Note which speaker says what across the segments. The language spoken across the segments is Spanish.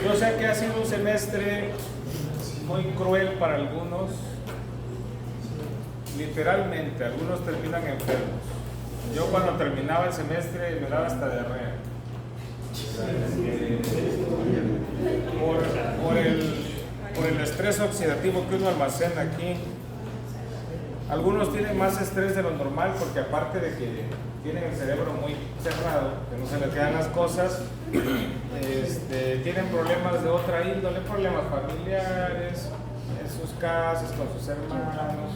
Speaker 1: Yo sé que ha sido un semestre muy cruel para algunos, literalmente, algunos terminan enfermos. Yo cuando terminaba el semestre me daba hasta diarrea. Por el estrés oxidativo que uno almacena aquí. Algunos tienen más estrés de lo normal porque aparte de que tienen el cerebro muy cerrado, que no se les quedan las cosas, tienen problemas de otra índole, problemas familiares, en sus casas, con sus hermanos,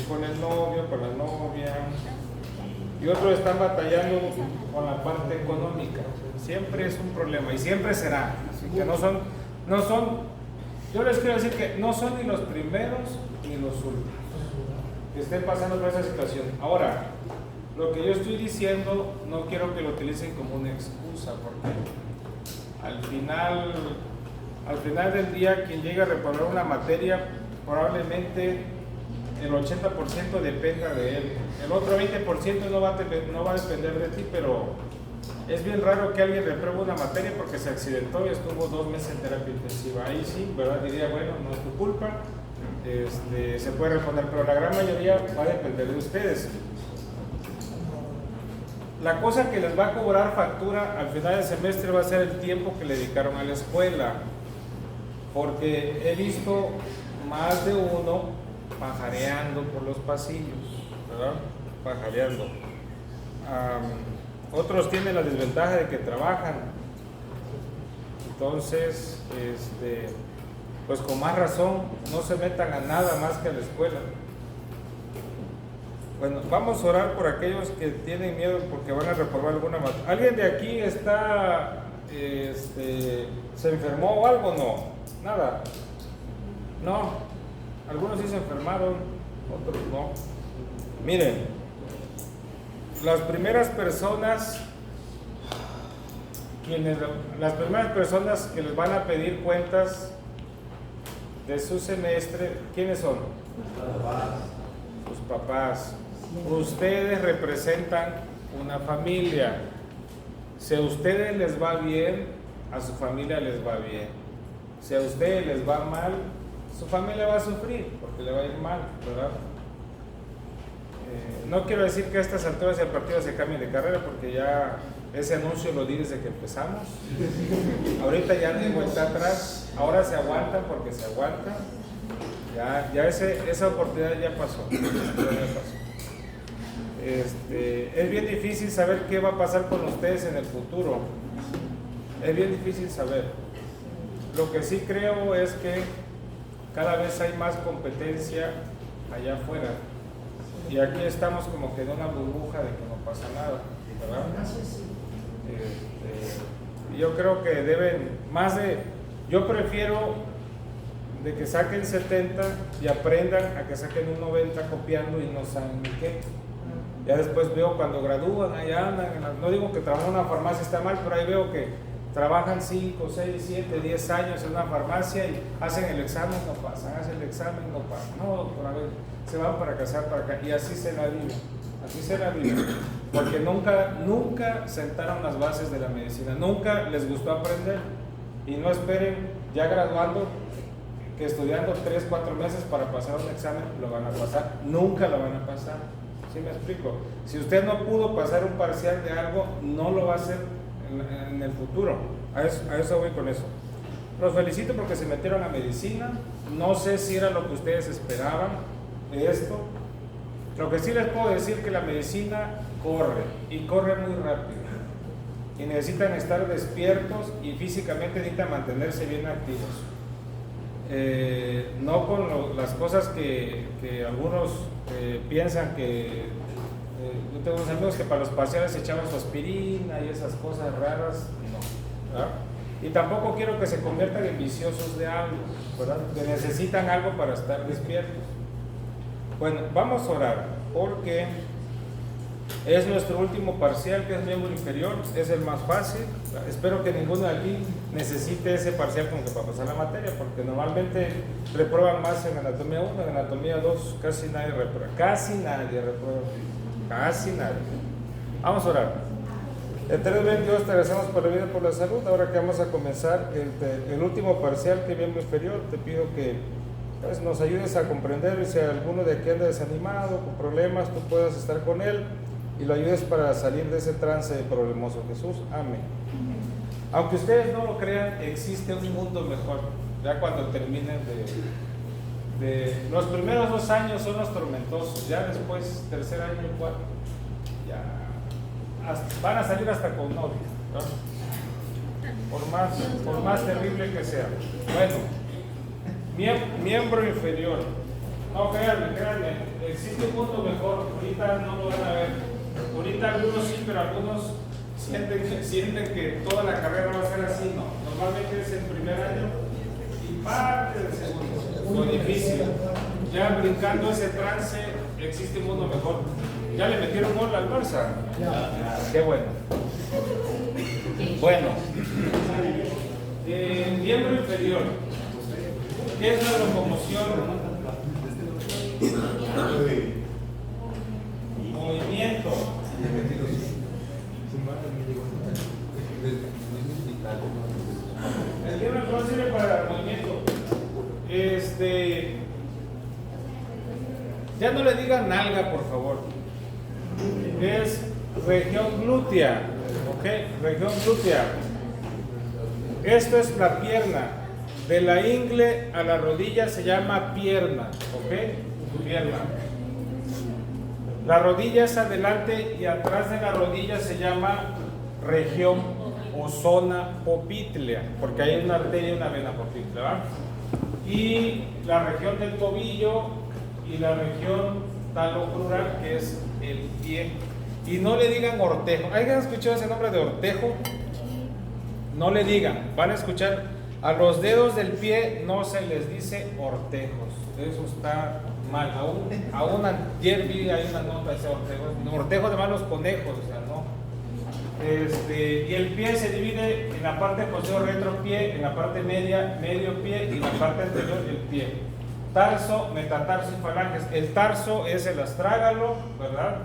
Speaker 1: con el novio, con la novia, y otros están batallando con la parte económica. Siempre es un problema y siempre será, así que no son, yo les quiero decir que no son ni los primeros ni los últimos que estén pasando por esa situación. Ahora, lo que yo estoy diciendo no quiero que lo utilicen como una excusa, porque al final del día quien llega a reprobar una materia probablemente el 80% dependa de él. El otro 20% no va a depender de ti, pero es bien raro que alguien repruebe una materia porque se accidentó y estuvo 2 meses en terapia intensiva. Ahí sí, ¿verdad? Diría, bueno, no es tu culpa, se puede responder, pero la gran mayoría va a depender de ustedes. La cosa que les va a cobrar factura al final del semestre va a ser el tiempo que le dedicaron a la escuela, porque he visto más de uno pajareando por los pasillos, ¿verdad? Pajareando. Otros tienen la desventaja de que trabajan, entonces, pues con más razón, no se metan a nada más que a la escuela. Bueno, vamos a orar por aquellos que tienen miedo porque van a reprobar alguna materia. ¿Alguien de aquí se enfermó o algo? No, nada. No, algunos sí se enfermaron, otros no. Miren, las primeras personas que les van a pedir cuentas de su semestre, ¿quiénes son? Sus papás. Ustedes representan una familia. Si a ustedes les va bien, a su familia les va bien. Si a ustedes les va mal, su familia va a sufrir porque le va a ir mal, ¿verdad? No quiero decir que a estas alturas del partido se cambie de carrera, porque ya ese anuncio lo di desde que empezamos. Ahorita ya no hay vuelta atrás, ahora se aguantan porque se aguantan. Ya esa oportunidad ya pasó. Es bien difícil saber qué va a pasar con ustedes en el futuro. Es bien difícil saber. Lo que sí creo es que cada vez hay más competencia allá afuera. Y aquí estamos como que en una burbuja de que no pasa nada, ¿verdad? Yo creo que deben más de... Yo prefiero de que saquen 70 y aprendan a que saquen un 90 copiando y no saben ni qué. Ya después veo cuando gradúan, allá andan, no digo que trabajar en una farmacia está mal, pero ahí veo que trabajan 5, 6, 7, 10 años en una farmacia y hacen el examen, no pasan, hacen el examen, no pasan. No, doctor, a ver, se van para casar, para acá, y así se la viven, porque nunca sentaron las bases de la medicina, nunca les gustó aprender, y no esperen ya graduando que estudiando 3, 4 meses para pasar un examen lo van a pasar, nunca lo van a pasar. ¿Sí me explico? Si usted no pudo pasar un parcial de algo, no lo va a hacer en el futuro. A eso voy con eso. Los felicito porque se metieron a medicina. No sé si era lo que ustedes esperaban de esto. Lo que sí les puedo decir es que la medicina corre y corre muy rápido. Y necesitan estar despiertos y físicamente necesitan mantenerse bien activos. No con las cosas que algunos piensan que yo tengo unos amigos que para los parciales echaban su aspirina y esas cosas raras, no, ¿verdad? Y tampoco quiero que se conviertan en viciosos de algo, ¿verdad? Que necesitan algo para estar despiertos. Bueno, vamos a orar porque es nuestro último parcial, que es miembro inferior, es el más fácil. Espero que ninguno de aquí necesite ese parcial como que para pasar la materia, porque normalmente reprueban más en anatomía 1, en anatomía 2 casi nadie reprueba, casi nadie. Vamos a orar. Eterno Dios, te agradecemos por la vida y por la salud. Ahora que vamos a comenzar el último parcial, que es miembro inferior, te pido que pues, nos ayudes a comprender, y si alguno de aquí anda desanimado, con problemas, tú puedas estar con él y lo ayudes para salir de ese trance problemoso. Jesús, amén. Aunque ustedes no lo crean, existe un mundo mejor. Ya cuando terminen los primeros 2 años son los tormentosos, ya después, tercer año y cuarto, ya van a salir hasta con novia, ¿no? Por más terrible que sea. Bueno, miembro inferior. No, créanme, existe un mundo mejor. Ahorita no lo van a ver. Ahorita algunos sí, pero algunos sienten que toda la carrera va a ser así. No, normalmente es el primer año y parte del segundo. Lo difícil. Ya brincando ese trance, existe un mundo mejor. ¿Ya le metieron gol al Barça? Qué bueno. Bueno, miembro inferior. ¿Qué es la locomoción? Movimiento. El miembro inferior sirve para el movimiento. Ya no le digan nalga, por favor. Es región glútea. ¿Ok? Región glútea. Esto es la pierna. De la ingle a la rodilla se llama pierna. ¿Ok? Pierna. La rodilla es adelante y atrás de la rodilla se llama región o zona popitlea, porque hay una arteria y una vena popitlea, ¿verdad? Y la región del tobillo y la región talocrural, que es el pie. Y no le digan ortejo. ¿Alguien ha escuchado ese nombre de ortejo? No le digan. Van a escuchar, a los dedos del pie no se les dice ortejos. Eso está mal. Aún ayer vi hay una nota de ese ortejo. Ortejo de malos conejos, o sea, no. Y el pie se divide en la parte posterior retropie, en la parte media medio pie y en la parte anterior el pie. Tarso, metatarso y falanges. El tarso es el astrágalo, ¿verdad?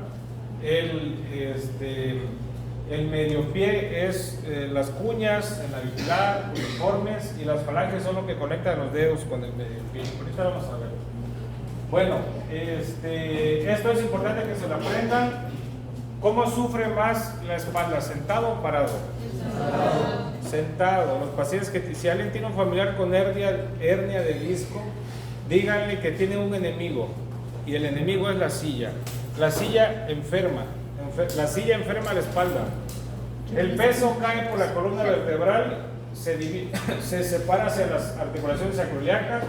Speaker 1: El medio pie es las cuñas, el navicular, uniformes, y las falanges son lo que conectan los dedos con el medio pie. Ahorita vamos a ver. Bueno, esto es importante que se lo aprendan. ¿Cómo sufre más la espalda? ¿Sentado o parado? Sentado. Los pacientes que, si alguien tiene un familiar con hernia de disco, díganle que tiene un enemigo, y el enemigo es la silla. La silla enferma la espalda. El peso cae por la columna vertebral, se separa hacia las articulaciones sacroiliacas,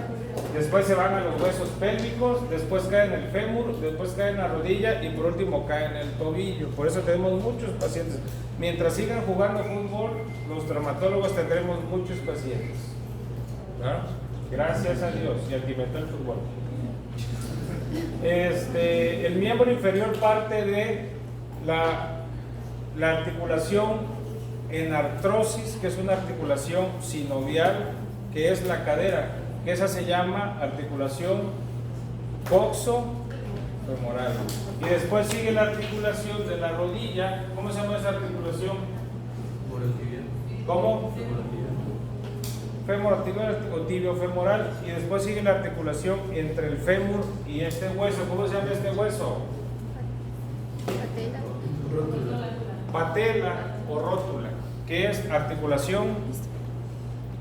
Speaker 1: después se van a los huesos pélvicos, después cae en el fémur, después cae en la rodilla y por último cae en el tobillo. Por eso tenemos muchos pacientes. Mientras sigan jugando fútbol, los traumatólogos tendremos muchos pacientes. ¿verdad? Gracias a Dios, y al que inventó el fútbol. El miembro inferior parte de la articulación en artrosis, que es una articulación sinovial, que es la cadera, que esa se llama articulación coxo-femoral. Y después sigue la articulación de la rodilla. ¿Cómo se llama esa articulación? ¿Cómo? Femoral o tibio-femoral. Y después sigue la articulación entre el fémur y este hueso. ¿Cómo se llama este hueso? Patela o rótula, que es articulación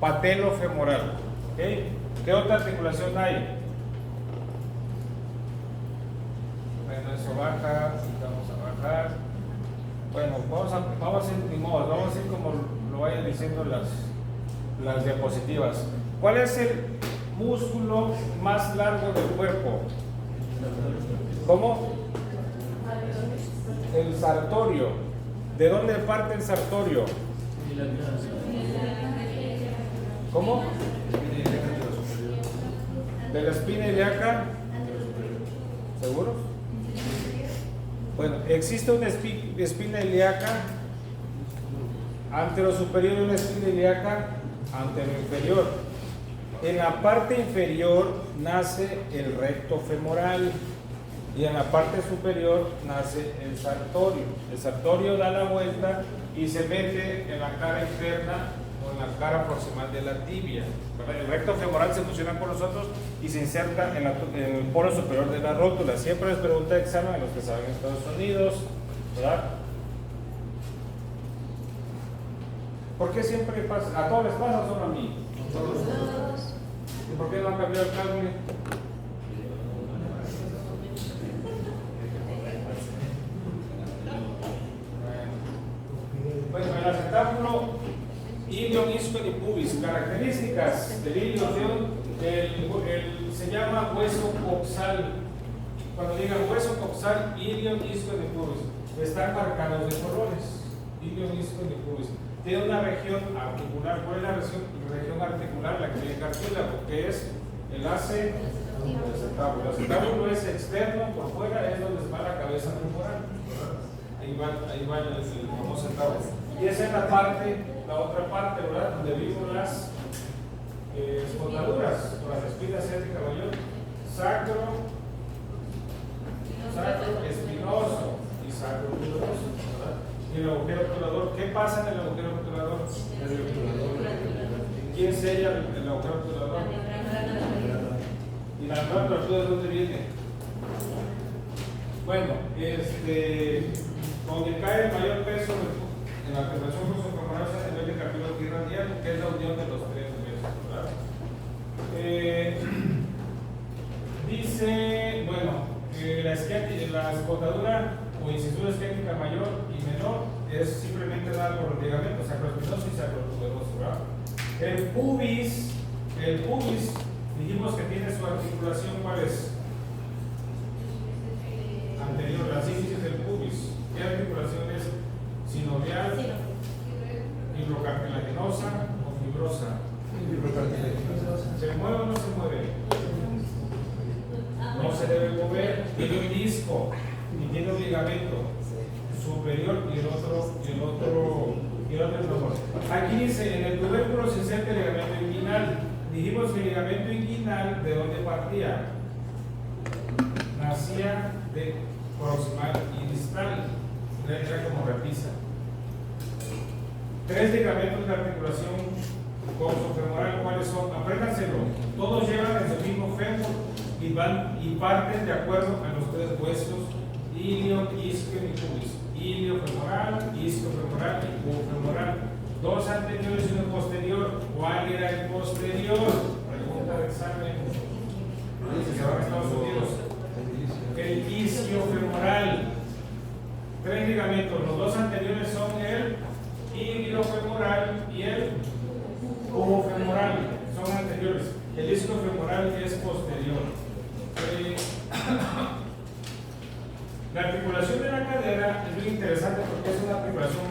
Speaker 1: patelo-femoral. ¿Okay? ¿Qué otra articulación hay? Bueno, eso baja, vamos a bajar. Bueno, vamos a ir ni modo, vamos a ir como lo vayan diciendo las diapositivas. ¿Cuál es el músculo más largo del cuerpo? ¿Cómo? El sartorio. ¿De dónde parte el sartorio? ¿Cómo? ¿De la espina ilíaca? ¿Seguros? Bueno, existe una espina ilíaca anterosuperior y una espina ilíaca anteroinferior. En la parte inferior nace el recto femoral y en la parte superior nace el sartorio. El sartorio da la vuelta y se mete en la cara interna o en la cara proximal de la tibia. El recto femoral se fusiona con nosotros y se inserta en el polo superior de la rótula. Siempre les pregunta de examen a los que saben Estados Unidos, ¿verdad? ¿Por qué siempre pasa? ¿A todos les pasa o solo a mí? A todos. ¿Y por qué no han cambiado el cálculo? Bueno, el acetábulo ilion, isquion y pubis. Características del ilion, se llama hueso coxal. Cuando digan hueso coxal, ilion, isquion y pubis, están marcados de colores. Ilion, isquion y pubis. Tiene una región articular. ¿Cuál es la región articular? La que tiene cartílago, que es el acetábulo. El acetábulo es externo, por fuera es donde va la cabeza temporal. Ahí va el famoso acetábulo. Y esa es la otra parte, ¿verdad? Donde vimos las escotaduras, o las espinas ciática mayor, sacro, espinoso y sacro tuberoso, ¿verdad? Y el agujero obturador. ¿Qué pasa en el agujero obturador? ¿Quién sella el agujero obturador? ¿Y la glándula de dónde viene? Bueno, donde cae el mayor peso en la articulación coxofemoral es a nivel de cartílago radial, que es la unión de los tres huesos, ¿verdad? Dice, bueno, la escotadura o incisura isquiática mayor y menor es simplemente dada por los ligamentos sacroespinoso y sacrotuberoso, ¿verdad? El pubis, dijimos que tiene su articulación, ¿cuál es? Anterior, la síntesis del pubis. ¿Qué articulación es? Sinovial, fibrocartilaginosa o fibrosa. ¿Se mueve o no se mueve? No se debe mover. Tiene un disco y tiene un ligamento superior y el otro. Aquí dice, en el tubérculo se inserta el ligamento inguinal. Dijimos que el ligamento inguinal, ¿de dónde partía? Nacía de proximal y distal. Era como repisa. Tres ligamentos de articulación coxofemoral, ¿cuáles son? Apréndanselo. Todos llevan en su mismo fémur y parten de acuerdo a los tres huesos: ilio, isquio y pubis. Ilio femoral, isquio femoral y cubo femoral. Dos anteriores y uno posterior. ¿Cuál era el posterior? Pregunta de examen. Si se van a Estados Unidos. El isquio femoral. Tres ligamentos. Los dos anteriores son el ilio femoral y el cubo femoral. Son anteriores. El isquio femoral es posterior. La articulación de la cadera es muy interesante porque es una articulación,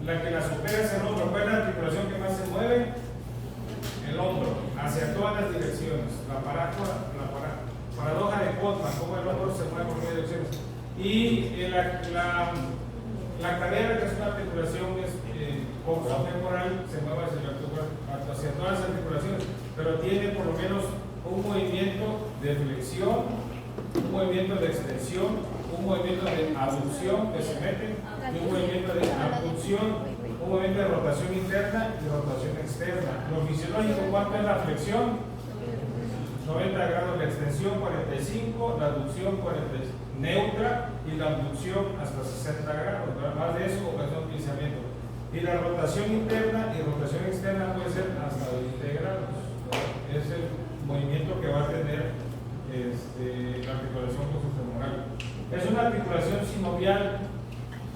Speaker 1: la que la supera es el hombro. ¿Cuál es la articulación que más se mueve? El hombro, hacia todas las direcciones. La paradoja de Gottman, cómo el hombro se mueve por varias direcciones. Y la cadera, que es una articulación coxofemoral, se mueve hacia todas las articulaciones, pero tiene por lo menos un movimiento de flexión, un movimiento de extensión, un movimiento de abducción que se mete, y un movimiento de abducción, un movimiento de rotación interna y rotación externa. Lo fisiológico, ¿cuánto es la flexión? 90 grados, la extensión 45, la abducción 40, neutra, y la abducción hasta 60 grados, ¿verdad? Más de eso, ocasión de pinzamiento. Y la rotación interna y rotación externa puede ser hasta 20 grados. Es el movimiento que va a tener la articulación coxofemoral. Es una articulación sinovial,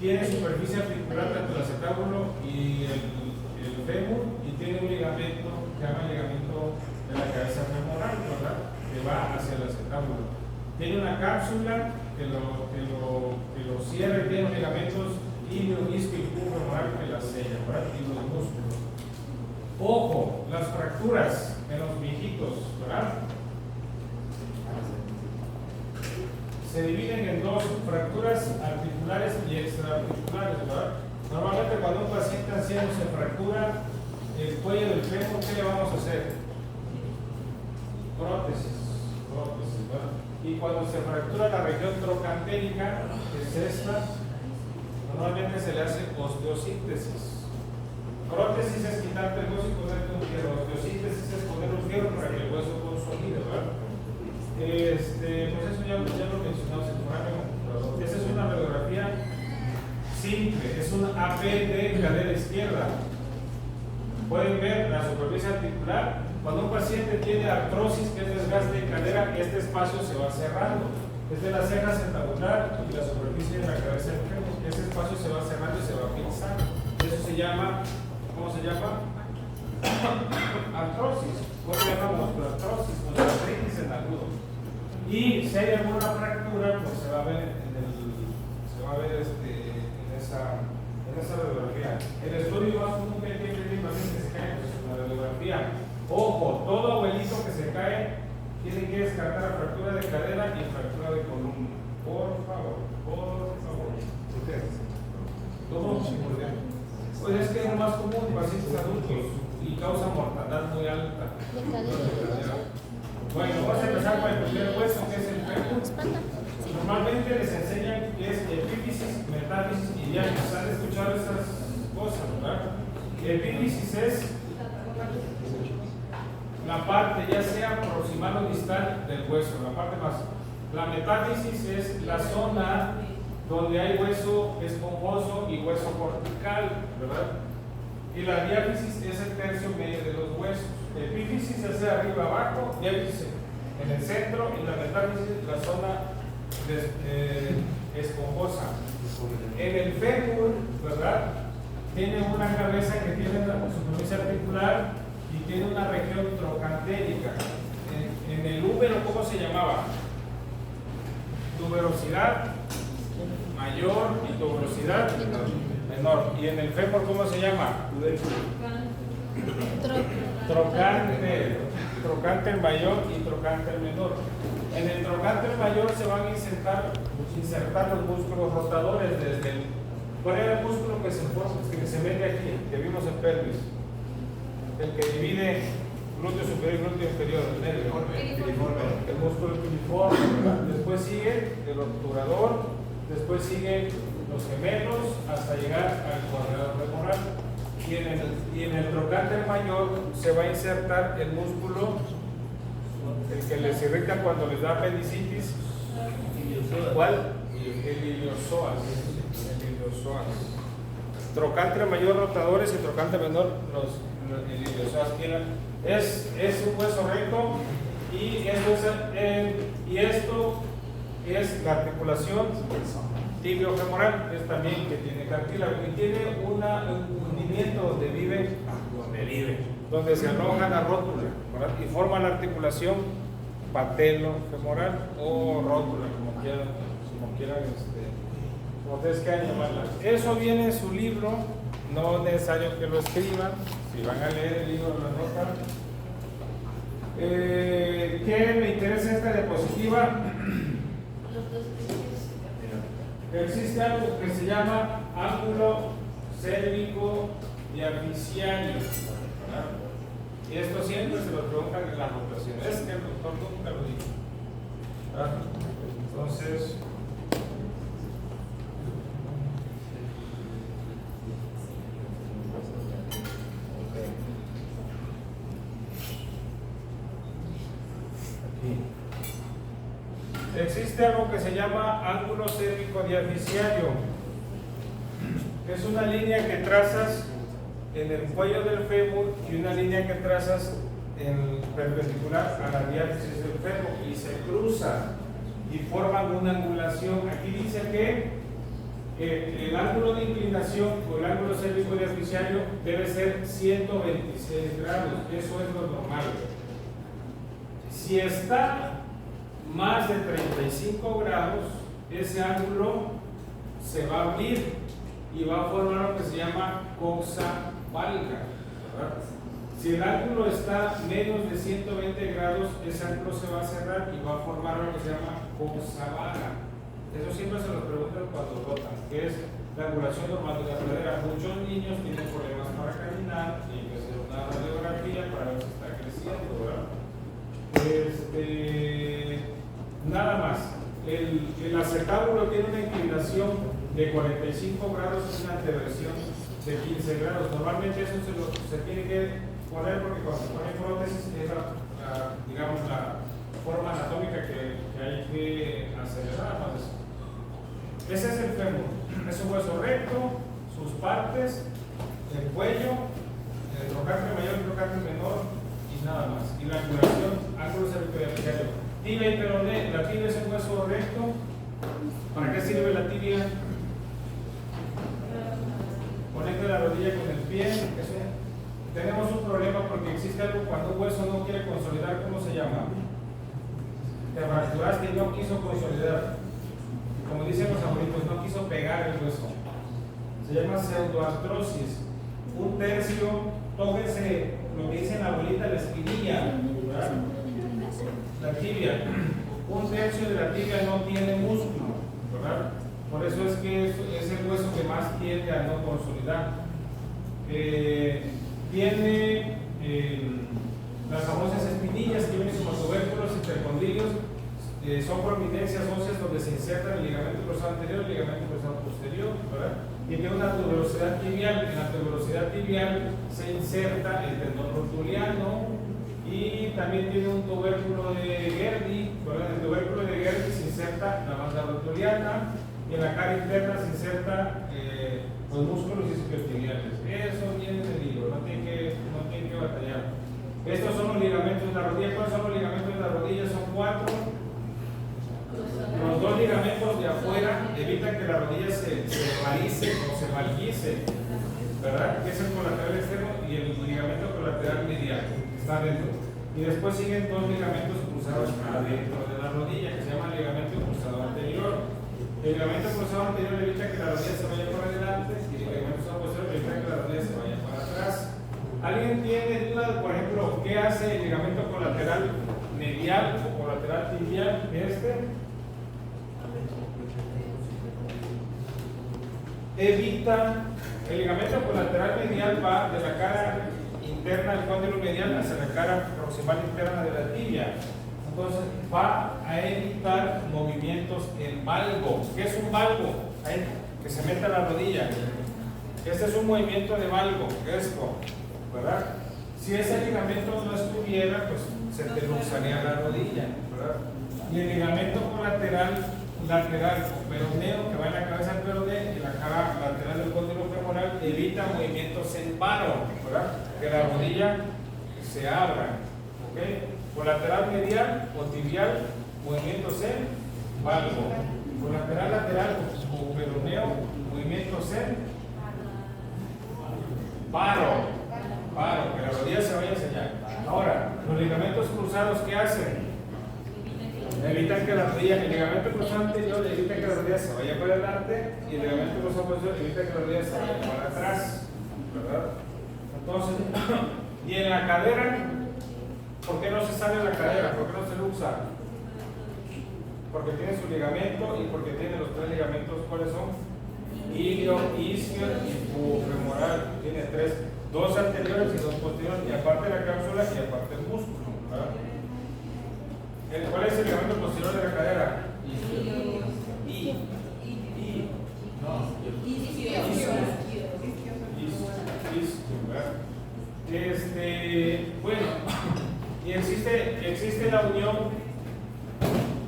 Speaker 1: tiene superficie articular entre el acetábulo y el fémur, y tiene un ligamento que se llama ligamento de la cabeza femoral, ¿verdad? Que va hacia el acetábulo. Tiene una cápsula que lo cierra, y tiene los ligamentos ilio, isquio y cubo femoral que la sella, ¿verdad? Y los músculos. Ojo, las fracturas en los viejitos, ¿verdad? Se dividen en dos: fracturas articulares y extraarticulares, ¿verdad? Normalmente cuando un paciente anciano se fractura el cuello del fémur, ¿qué le vamos a hacer? Prótesis, ¿verdad? Y cuando se fractura la región trocantérica, que es esta, normalmente se le hace osteosíntesis. Prótesis es quitarte el hueso y ponerte un fierro. Osteosíntesis es poner un fierro para que el hueso consolide, ¿verdad? Pues eso ya lo mencionamos en el programa. Esa es una radiografía simple, es un AP de cadera izquierda. Pueden ver la superficie articular. Cuando un paciente tiene artrosis, que es desgaste de cadera, este espacio se va cerrando. Es de la ceja centabular y la superficie de la cabeza del fémur. Ese espacio se va cerrando y se va fixando. Eso se llama, ¿cómo se llama? Artrosis. ¿Cómo se llama? Artrosis, artritis en agudo. Y si hay alguna fractura, pues se va a ver en esa radiografía. El estudio más común que tiene el paciente que se cae, pues en la radiografía. Ojo, todo abuelito que se cae tiene que descartar fractura de cadera y fractura de columna. Por favor. Todo pues es que es lo más común en pacientes adultos y causa mortandad muy alta. Bueno, vamos a empezar con el primer hueso, que es el fémur. Normalmente les enseñan que es epífisis, metáfisis y diáfisis. ¿Han escuchado esas cosas, verdad? Epífisis es la parte, ya sea proximal o distal del hueso, la parte más. La metáfisis es la zona donde hay hueso esponjoso y hueso cortical, ¿verdad? Y la diáfisis es el tercio medio de los huesos. Epífisis es de arriba abajo, diáfisis en el centro, y la metáfisis la zona esponjosa. En el fémur, ¿verdad? Tiene una cabeza que tiene la superficie articular y tiene una región trocantérica. En el húmero, ¿cómo se llamaba? Tuberosidad mayor y tuberosidad menor. Y en el fémur, ¿cómo se llama? Trocánter mayor y trocánter menor. En el trocánter mayor se van a insertar los músculos rotadores desde el. ¿Cuál era el músculo que se mete aquí, que vimos en pelvis? El que divide glúteo superior y glúteo inferior, el nervio. El músculo piriforme, ¿verdad? Después sigue el obturador, después sigue los gemelos hasta llegar al cuadrado femoral. y en el trocánter mayor se va a insertar el músculo, el que les irrita cuando les da apendicitis. ¿Cuál? El iliozoas. El iliozoas. Trocánter mayor rotadores y trocánter menor el iliozoas. Es un hueso recto y esto es la articulación tibio-femoral, es también que tiene cartílago y tiene un hundimiento donde se aloja la rótula, ¿verdad? Y forma la articulación patelo-femoral o rótula, como quieran como ustedes quieran llamarla. Eso viene en su libro, no es necesario que lo escriban, si van a leer el libro lo anotan. ¿Qué me interesa esta diapositiva? Existe algo que se llama ángulo cérvico diapiciario, ¿verdad? Y esto siempre se lo preguntan en las rotaciones. Es que el doctor nunca lo dijo, ¿verdad? Entonces, existe algo que se llama ángulo cérvico diapiciario. Es una línea que trazas en el cuello del fémur y una línea que trazas en perpendicular a la diáfisis del fémur y se cruza y forman una angulación. Aquí dice que el ángulo de inclinación o el ángulo cérvico diapiciario debe ser 126 grados. Eso es lo normal. Si está más de 35 grados, ese ángulo se va a abrir y va a formar lo que se llama coxa valga, ¿verdad? Si el ángulo está menos de 120 grados, ese ángulo se va a cerrar y va a formar lo que se llama coxa vaga. Eso siempre se lo preguntan cuando rotan, que es la angulación normal de la cadera. Muchos niños tienen problemas para caminar y hay que hacer una radiografía para ver si está creciendo, ¿verdad? Nada más, el acetábulo tiene una inclinación de 45 grados y una anteversión de 15 grados. Normalmente eso se tiene que poner porque cuando se pone prótesis es digamos, la forma anatómica que hay que acelerar más. Ese es el fémur, es un hueso recto, sus partes, el cuello, el trocánter mayor, el trocánter menor y nada más. Y la angulación, ángulo cérvico diapiciario. Tibia y peroné. La tibia es un hueso recto. ¿Para qué sirve la tibia? Conecta la rodilla con el pie. Tenemos un problema porque existe algo cuando un hueso no quiere consolidar. ¿Cómo se llama? Te fracturaste y no quiso consolidar. Como dicen los abuelitos, no quiso pegar el hueso. Se llama pseudoartrosis. Un tercio, tóquense lo que dice la abuelita, la espinilla, ¿verdad? La tibia, un tercio de la tibia no tiene músculo, ¿verdad? Por eso es que es el hueso que más tiende a no consolidar. Tiene las famosas espinillas que vienen como tubérculos intercondilios, son prominencias óseas donde se inserta el ligamento cruzado anterior y el ligamento cruzado posterior, ¿verdad? Y tiene una tuberosidad tibial. En la tuberosidad tibial se inserta el tendón rotuliano. Y también tiene un tubérculo de Gerdy, ¿verdad? En el tubérculo de Gerdy se inserta la banda rotuliana y en la cara interna se inserta los músculos isquiotibiales. Eso viene del libro, no tiene que batallar. Estos son los ligamentos de la rodilla. ¿Cuáles son los ligamentos de la rodilla? Son 4. Los 2 ligamentos de afuera evitan que la rodilla se varice o se valguice, ¿verdad? Que es el colateral externo y el ligamento colateral medial, que está dentro. Y después siguen 2 ligamentos cruzados adentro de la rodilla, que se llama ligamento cruzado anterior. El ligamento cruzado anterior evita que la rodilla se vaya por adelante y el ligamento cruzado posterior evita que la rodilla se vaya para atrás. ¿Alguien tiene duda, por ejemplo, qué hace el ligamento colateral medial o colateral tibial? Evita, el ligamento colateral medial va de la cara interna del cóndilo medial hacia la cara proximal interna de la tibia. Entonces va a evitar movimientos en valgo. ¿Qué es un valgo? Que se meta la rodilla. Este es un movimiento de valgo, esto, ¿verdad? Si ese ligamento no estuviera, pues se te luxaría la rodilla, ¿verdad? Y el ligamento colateral, lateral o peroneo, que va en la cabeza del peroné y la cara lateral del cóndilo femoral, evita movimientos en varo, ¿verdad? Que la rodilla se abra, ¿ok? Colateral medial o tibial, movimientos en valgo. Colateral lateral o peroneo, movimientos en varo, que la rodilla se vaya a enseñar. Ahora, los ligamentos cruzados, ¿qué hacen? Evitan que la rodilla, el ligamento cruzado anterior evita que la rodilla se vaya para adelante y el ligamento cruzado posterior evita que la rodilla se vaya para atrás, ¿verdad? Entonces, y en la cadera, ¿por qué no se sale la cadera? ¿Por qué no se luxa? Porque tiene su ligamento y porque tiene los tres ligamentos, ¿cuáles son? Ilio, isquio y femoral. Tiene tres, dos anteriores y dos posteriores, y aparte la cápsula y aparte el músculo, ¿verdad? ¿Cuál es el ligamento posterior de la cadera? Bueno, y existe la unión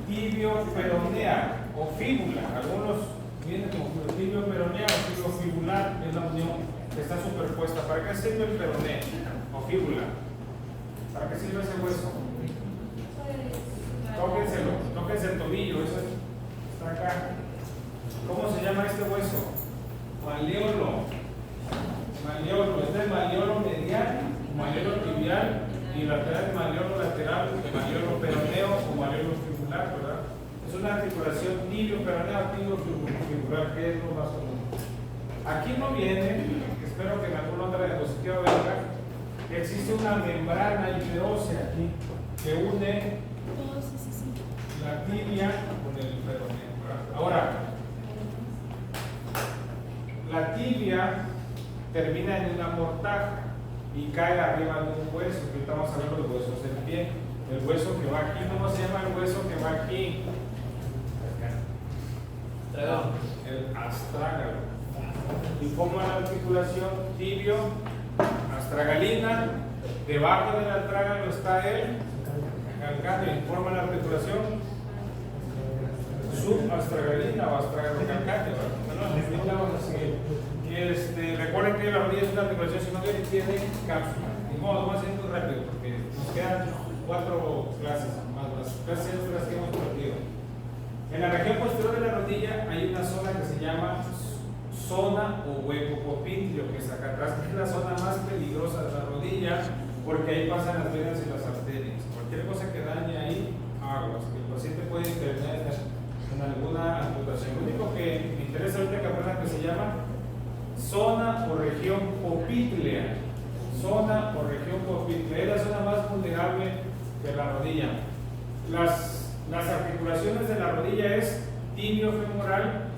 Speaker 1: tibio-peronea o fíbula. Algunos vienen como tibio-peronea o tibio-fibular, es la unión que está superpuesta. ¿Para qué sirve el peroné o fíbula? ¿Para qué sirve ese hueso? Tóquense el tobillo, eso está acá. ¿Cómo se llama este hueso? Malleolo. Este es malleolo medial, malleolo tibial y lateral, malleolo lateral, malleolo peroneo o malleolo fibular, ¿verdad? Es una articulación tibio-peroneo, tibio-fibular, que es lo más común. Aquí no viene, espero que en alguna otra diapositiva venga, que existe una membrana hiperósea aquí que une la tibia con el peroneo, ¿verdad? Ahora, la tibia termina en una mortaja y cae arriba de un hueso, que ahorita vamos a ver los huesos del pie. El hueso que va aquí, ¿cómo se llama el hueso que va aquí? El astrágalo. Y forma la articulación tibio, astragalina. Debajo del astrágalo está el calcáneo y forma la articulación subastragalina o astragalo-calcáneo. Bueno, explicamos así. Recuerden que la rodilla es una articulación sinovial y tiene cápsula. Y vamos a hacer muy rápido porque nos quedan 4 clases más, las clases extras que hemos perdido. En la región posterior de la rodilla hay una zona que se llama zona o hueco popliteo, que es acá atrás, que es la zona más peligrosa de la rodilla porque ahí pasan las venas y las arterias. Cualquier cosa que dañe ahí, aguas, que el paciente puede intervenir en alguna amputación. Lo único que me interesa ahorita que aprendan que se llama zona o región poplítea. Zona o región poplítea es la zona más vulnerable de la rodilla. Las articulaciones de la rodilla es tibio femoral,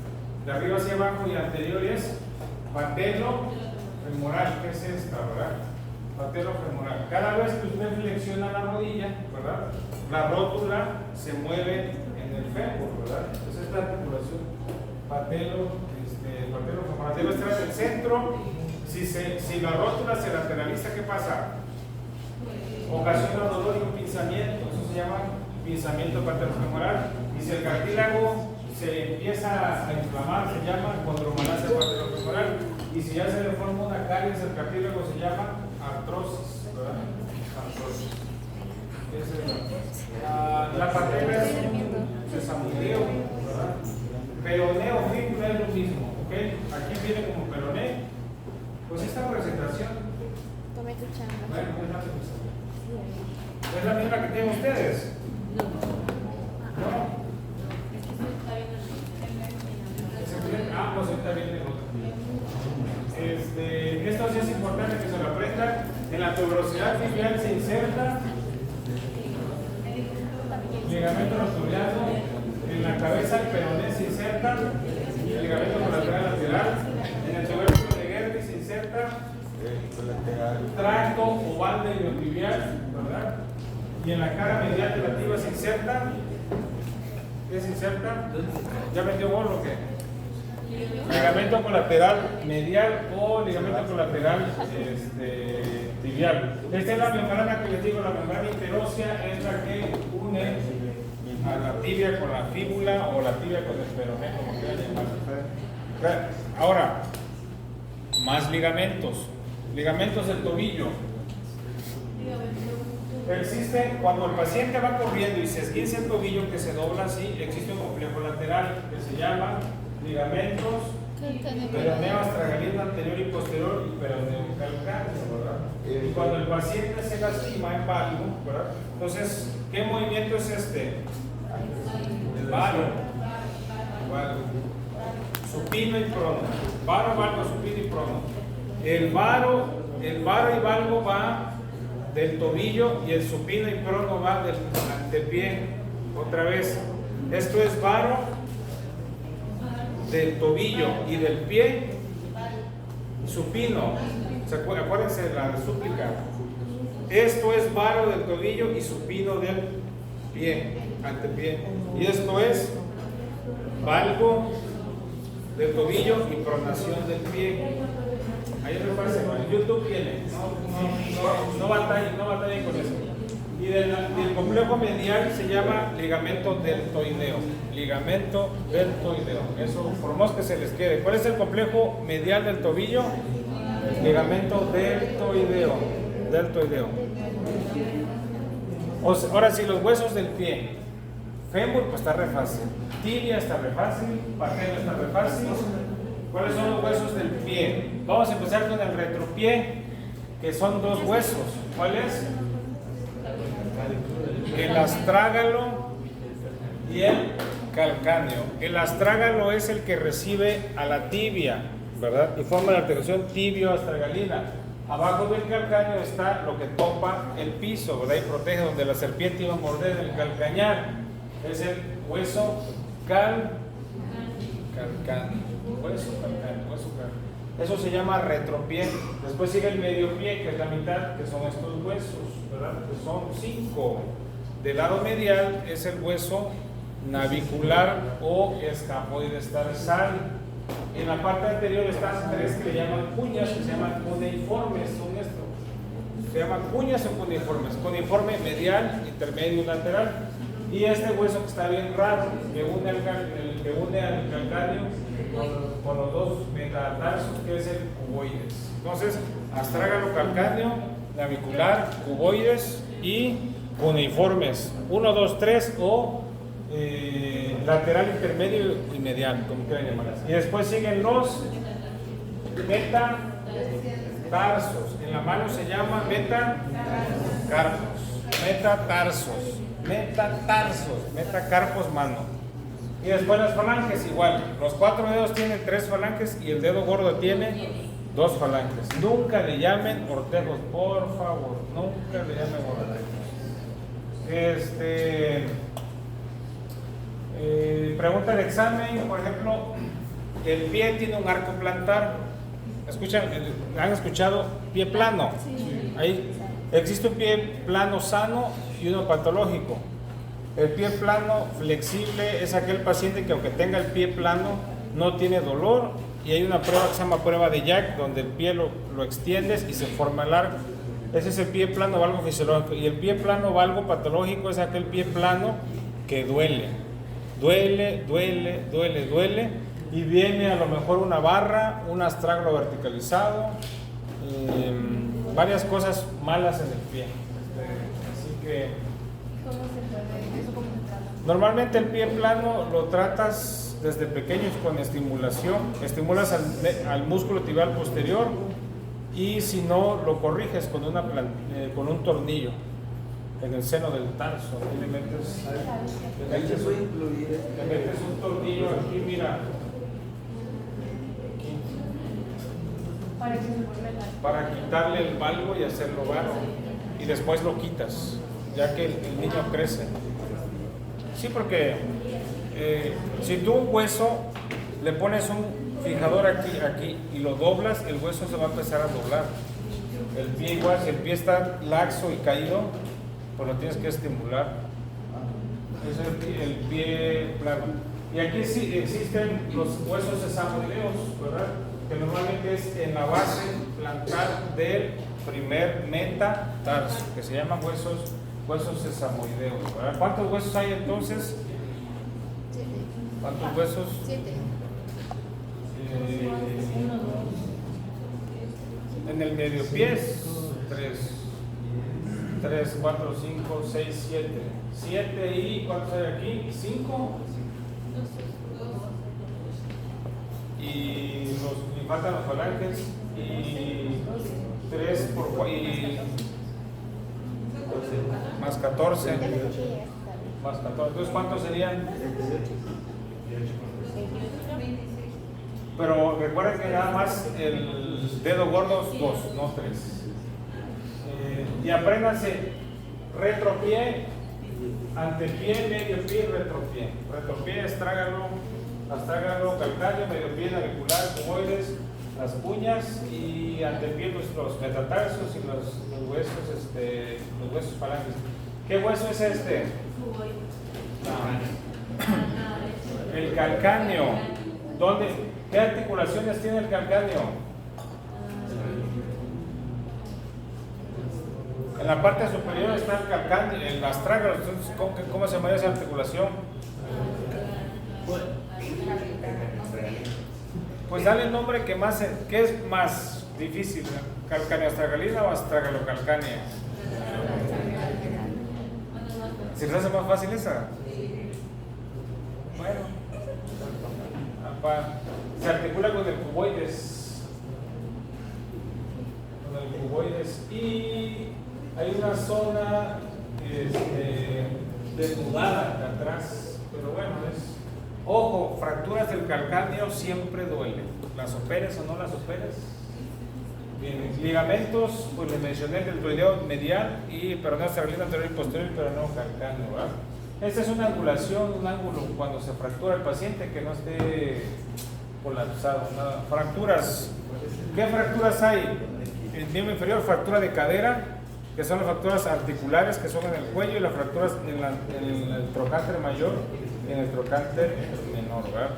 Speaker 1: de arriba hacia abajo, y anterior es patelo femoral, que es esta, ¿verdad? Patelo femoral. Cada vez que usted flexiona la rodilla, ¿verdad? La rótula se mueve en el fémur, ¿verdad? Entonces esta articulación patelo femoral debe estar en el centro. Si la rótula se lateraliza, ¿qué pasa? Ocasiona dolor y un pinzamiento. Eso se llama pinzamiento patelofemoral. Y si el cartílago se empieza a inflamar, se llama condromalacia patelofemoral. Y si ya se le forma una caries, el cartílago se llama artrosis, ¿verdad? Artrosis. La patela es un sesamideo, ¿verdad? Peroneo, fíbula es lo mismo, ¿ok? Aquí viene como peroné. Pues esta presentación.
Speaker 2: Tome tu chamba.
Speaker 1: Bueno, ¿es la misma que tienen ustedes? No. Pues ahorita viene otra. Esto sí es importante que se lo aprendan. En la tuberosidad tibial se inserta ligamento rotuliano. En la cabeza el peroné se inserta el ligamento colateral lateral. En el tubérculo de Gerdy se inserta tracto oval de iliotibial, ¿verdad? Y en la cara medial de la tibia se inserta. ¿Qué se inserta? ¿Ya metió gol o qué? Ligamento colateral medial o ligamento colateral tibial. Esta es la membrana que les digo, la membrana interósea es la que une a la tibia con la fíbula o la tibia con el peroné, como quieran llamarlo. Ahora, más ligamentos. Ligamentos del tobillo. Existe, cuando el paciente va corriendo y se esguince el tobillo que se dobla así, existe un complejo lateral que se llama ligamentos peroneo, astragalino anterior y posterior y peroneo calcáneo, ¿verdad? Y cuando el paciente se lastima en valgo, ¿verdad? Entonces, ¿qué movimiento es este? Varo, supino y prono. Varo, valgo, supino y prono. El varo y valgo va del tobillo y el supino y prono va del antepié. Otra vez, esto es varo del tobillo y del pie, supino. Acuérdense de la súplica. Esto es varo del tobillo y supino del pie, antepié. Y esto es valgo del tobillo y pronación del pie. Ahí me parece, en YouTube viene. No batallen con eso. Y del complejo medial se llama ligamento deltoideo. Ligamento deltoideo. Eso, por más que se les quede. ¿Cuál es el complejo medial del tobillo? Ligamento deltoideo. Deltoideo. Ahora sí, los huesos del pie. Fémur, pues está re fácil. Tibia está re fácil. Patela está re fácil. ¿Cuáles son los huesos del pie? Vamos a empezar con el retropié, que son dos huesos. ¿Cuál es? El astrágalo y el calcáneo. El astrágalo es el que recibe a la tibia, ¿verdad? Y forma la articulación tibio-astragalina. Abajo del calcáneo está lo que topa el piso, ¿verdad? Y protege donde la serpiente iba a morder el calcañar. Es el hueso calcáneo. Hueso calcáneo. Eso se llama retropié. Después sigue el medio pie, que es la mitad, que son estos huesos, ¿verdad? Que son 5. Del lado medial es el hueso navicular o escafoides tarsal. En la parte anterior están 3 que le llaman cuñas, que se llaman cuneiformes. Son estos. Se llaman cuñas o cuneiformes. Cuneiforme medial, intermedio y lateral. Y este hueso que está bien raro, que une al calcáneo con los dos metatarsos, que es el cuboides. Entonces, astrágalo, calcáneo, navicular, cuboides y cuneiformes. 1, 2, 3 o lateral, intermedio y medial, como quieran llamarlas. Y después siguen los metatarsos. En la mano se llama metacarpos mano. Y después las falanges igual. Los 4 dedos tienen 3 falanges y el dedo gordo tiene 2 falanges. Nunca le llamen ortejos, por favor. Nunca le llamen ortejos. Pregunta de examen, por ejemplo, el pie tiene un arco plantar. ¿Han escuchado pie plano?
Speaker 2: Sí.
Speaker 1: Ahí existe un pie plano sano y uno patológico. El pie plano flexible es aquel paciente que aunque tenga el pie plano no tiene dolor, y hay una prueba que se llama prueba de Jack, donde el pie lo extiendes y se forma largo. Ese es el pie plano valgo fisiológico. Y el pie plano valgo patológico es aquel pie plano que duele, y viene a lo mejor una barra, un astrágalo verticalizado, varias cosas malas en el pie. Así que
Speaker 2: ¿Cómo se puede? ¿Eso cómo se trata?
Speaker 1: normalmente el pie plano lo tratas desde pequeños con estimulación. Estimulas al músculo tibial posterior, y si no, lo corriges con un tornillo en el seno del tarso. Y le metes un tornillo aquí, mira, para quitarle el valgo y hacerlo varo, y después lo quitas ya que el niño crece. Sí, porque si tú un hueso le pones un fijador aquí y lo doblas, el hueso se va a empezar a doblar. El pie igual, si el pie está laxo y caído, pues lo tienes que estimular. Es el pie plano. Y aquí sí existen los huesos sesamoideos, ¿verdad? Que normalmente es en la base plantar del primer metatarso, que se llaman huesos sesamoideos, ¿verdad? ¿Cuántos huesos hay entonces?
Speaker 3: 7.
Speaker 1: ¿Cuántos huesos?
Speaker 3: 7.
Speaker 1: En el medio pie, 3, 4, 5, 6, 7. 7 y ¿cuántos hay aquí? 5. Y me faltan los falanges. Y 3 por 4. Más 14. Más 14. Entonces, ¿cuántos serían? Pero recuerden que nada más el dedo gordo es 2, no 3. Y apréndanse retropié, antepié, medio pie, retropié. Retropié, astrágalo, calcáneo, medio pie, navicular, cuboides, las cuñas y antepié los metatarsos y los huesos falanges. ¿Qué hueso es este? El calcáneo. ¿Dónde? ¿Qué articulaciones tiene el calcáneo? En la parte superior está el calcáneo, el astrágalo. Entonces, ¿cómo se llama esa articulación? Pues dale el nombre que es más difícil, calcáneo astragalina o astragalocalcánea. ¿Se les hace más fácil esa? Bueno, se articula con el cuboides. Y hay una zona desnudada de atrás, pero bueno, ojo, fracturas del calcáneo siempre duelen, las operes o no las operes. Bien, ligamentos, pues les mencioné el deltoideo medial y peroneo astragalino anterior y posterior y peroneo calcáneo, ¿verdad? Esta es una angulación, un ángulo cuando se fractura el paciente que no esté colapsado, nada. Fracturas, ¿qué fracturas hay? El miembro inferior, fractura de cadera, que son las fracturas articulares que son en el cuello, y las fracturas en el trocánter mayor y en el trocánter menor, ¿verdad?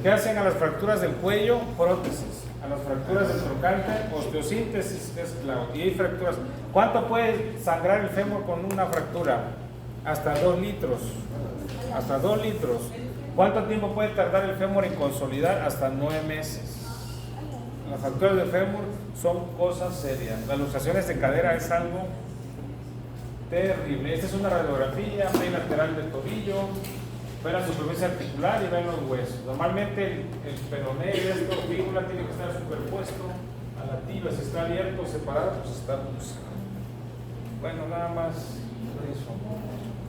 Speaker 1: ¿Qué hacen a las fracturas del cuello? Prótesis. A las fracturas del trocánter, osteosíntesis, que es y hay fracturas. ¿Cuánto puede sangrar el fémur con una fractura? Hasta 2 litros. Hasta 2 litros. ¿Cuánto tiempo puede tardar el fémur en consolidar? Hasta 9 meses. Las fracturas del fémur son cosas serias. Las luxaciones de cadera es algo terrible. Esta es una radiografía lateral del tobillo. Ven la superficie articular y ven los huesos. Normalmente el peroné y esta fíbula tiene que estar superpuesto a la tibia. Si está abierto o separado, pues está luxado. Bueno, nada más eso.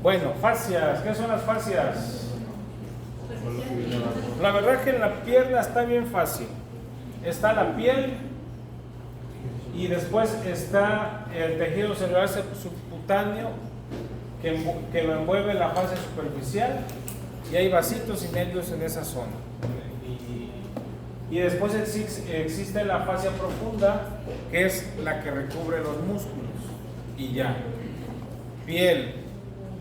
Speaker 1: Bueno, fascias. ¿Qué son las fascias? La verdad es que en la pierna está bien fácil. Está la piel y después está el tejido celular subcutáneo que lo envuelve la fascia superficial y hay vasitos y nervios en esa zona. Y después existe la fascia profunda, que es la que recubre los músculos. Y ya. Piel.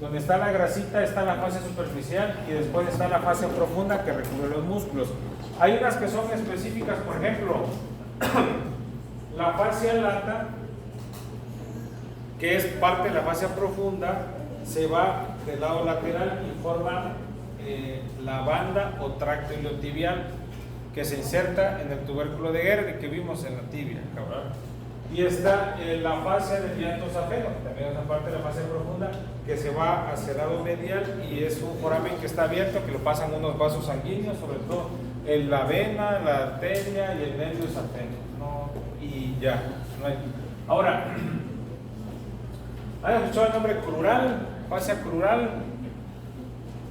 Speaker 1: Donde está la grasita está la fascia superficial y después está la fascia profunda que recubre los músculos. Hay unas que son específicas, por ejemplo, la fascia lata, que es parte de la fascia profunda, se va del lado lateral y forma la banda o tracto iliotibial que se inserta en el tubérculo de Gerdy que vimos en la tibia, ¿verdad? Y está la fascia del diantosafeno, también es una parte de la fascia profunda que se va hacia el lado medial y es un foramen que está abierto, que lo pasan unos vasos sanguíneos, sobre todo en la vena, la arteria y el nervio safeno, ¿no? Y ya, no hay. Ahora, ¿han escuchado el nombre crural? Fascia crural.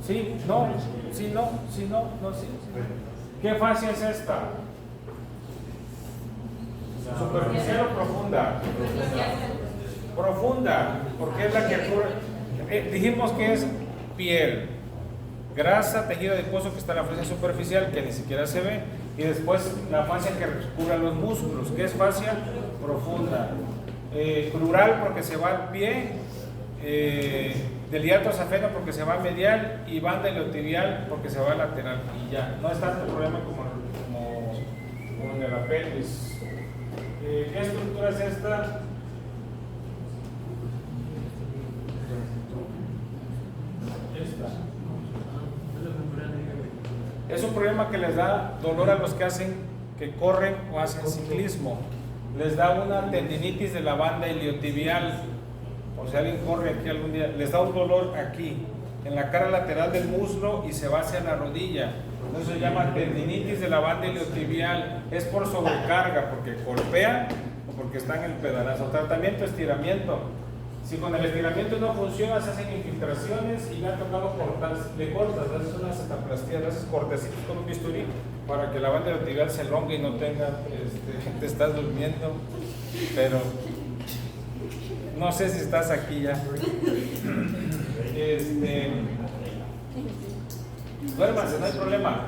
Speaker 1: ¿Sí? ¿No? ¿Sí? ¿No? ¿Sí? ¿No? ¿No? ¿Sí? ¿Qué fascia es esta? ¿Superficial o profunda? Profunda, porque es la que cubre. Dijimos que es piel, grasa, tejido adiposo que está en la fascia superficial, que ni siquiera se ve, y después la fascia que recubre los músculos, que es fascia profunda. Crural porque se va al pie, del diatosafeno porque se va medial y banda iliotibial porque se va lateral. Y ya, no es tanto problema como en el apéndice. ¿Qué estructura es esta? Es un problema que les da dolor a los que corren o hacen ciclismo. Les da una tendinitis de la banda iliotibial. O si alguien corre aquí algún día, les da un dolor aquí, en la cara lateral del muslo y se va hacia la rodilla. Eso se llama tendinitis de la banda iliotibial. Es por sobrecarga, porque golpean o porque están en el pedalazo. Tratamiento, estiramiento. Si con el estiramiento no funciona, se hacen infiltraciones y me ha tocado cortar, le cortas, haces una cetoplastía, le haces cortecitos con un bisturí para que la banda iliotibial se elongue y no tenga, te estás durmiendo, pero no sé si estás aquí ya. Duérmanse, no hay problema.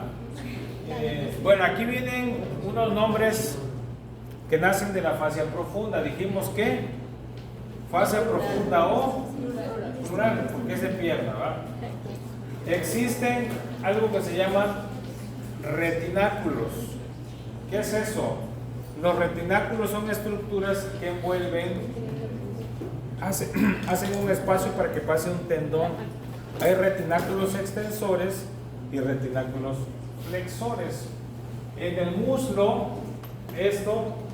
Speaker 1: Bueno, aquí vienen unos nombres que nacen de la fascia profunda. Dijimos que fascia profunda o plural, porque es de pierna, ¿va? Existen algo que se llaman retináculos. ¿Qué es eso? Los retináculos son estructuras que envuelven, hacen un espacio para que pase un tendón. Hay retináculos extensores y retináculos flexores. En el muslo,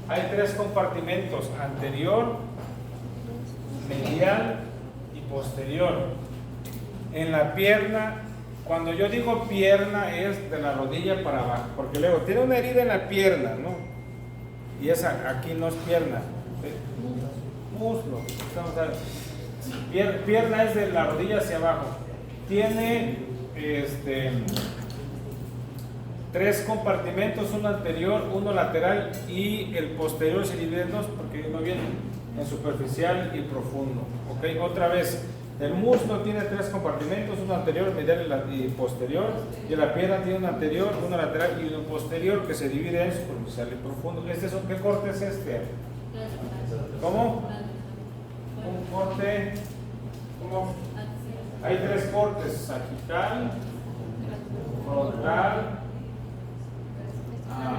Speaker 1: hay 3 compartimentos: anterior, medial y posterior. En la pierna, cuando yo digo pierna, es de la rodilla para abajo, porque luego tiene una herida en la pierna, ¿no? Y esa aquí no es pierna, muslo. Pierna es de la rodilla hacia abajo. Tiene 3 compartimentos, uno anterior, uno lateral, y el posterior se divide en 2 porque no viene en superficial y profundo. ¿Okay? Otra vez, el muslo tiene 3 compartimentos, uno anterior, medial y posterior, y la pierna tiene uno anterior, uno lateral y uno posterior que se divide en superficial y profundo. ¿Qué corte es este? ¿Cómo? Un corte, ¿cómo? Hay 3 cortes: sagital, frontal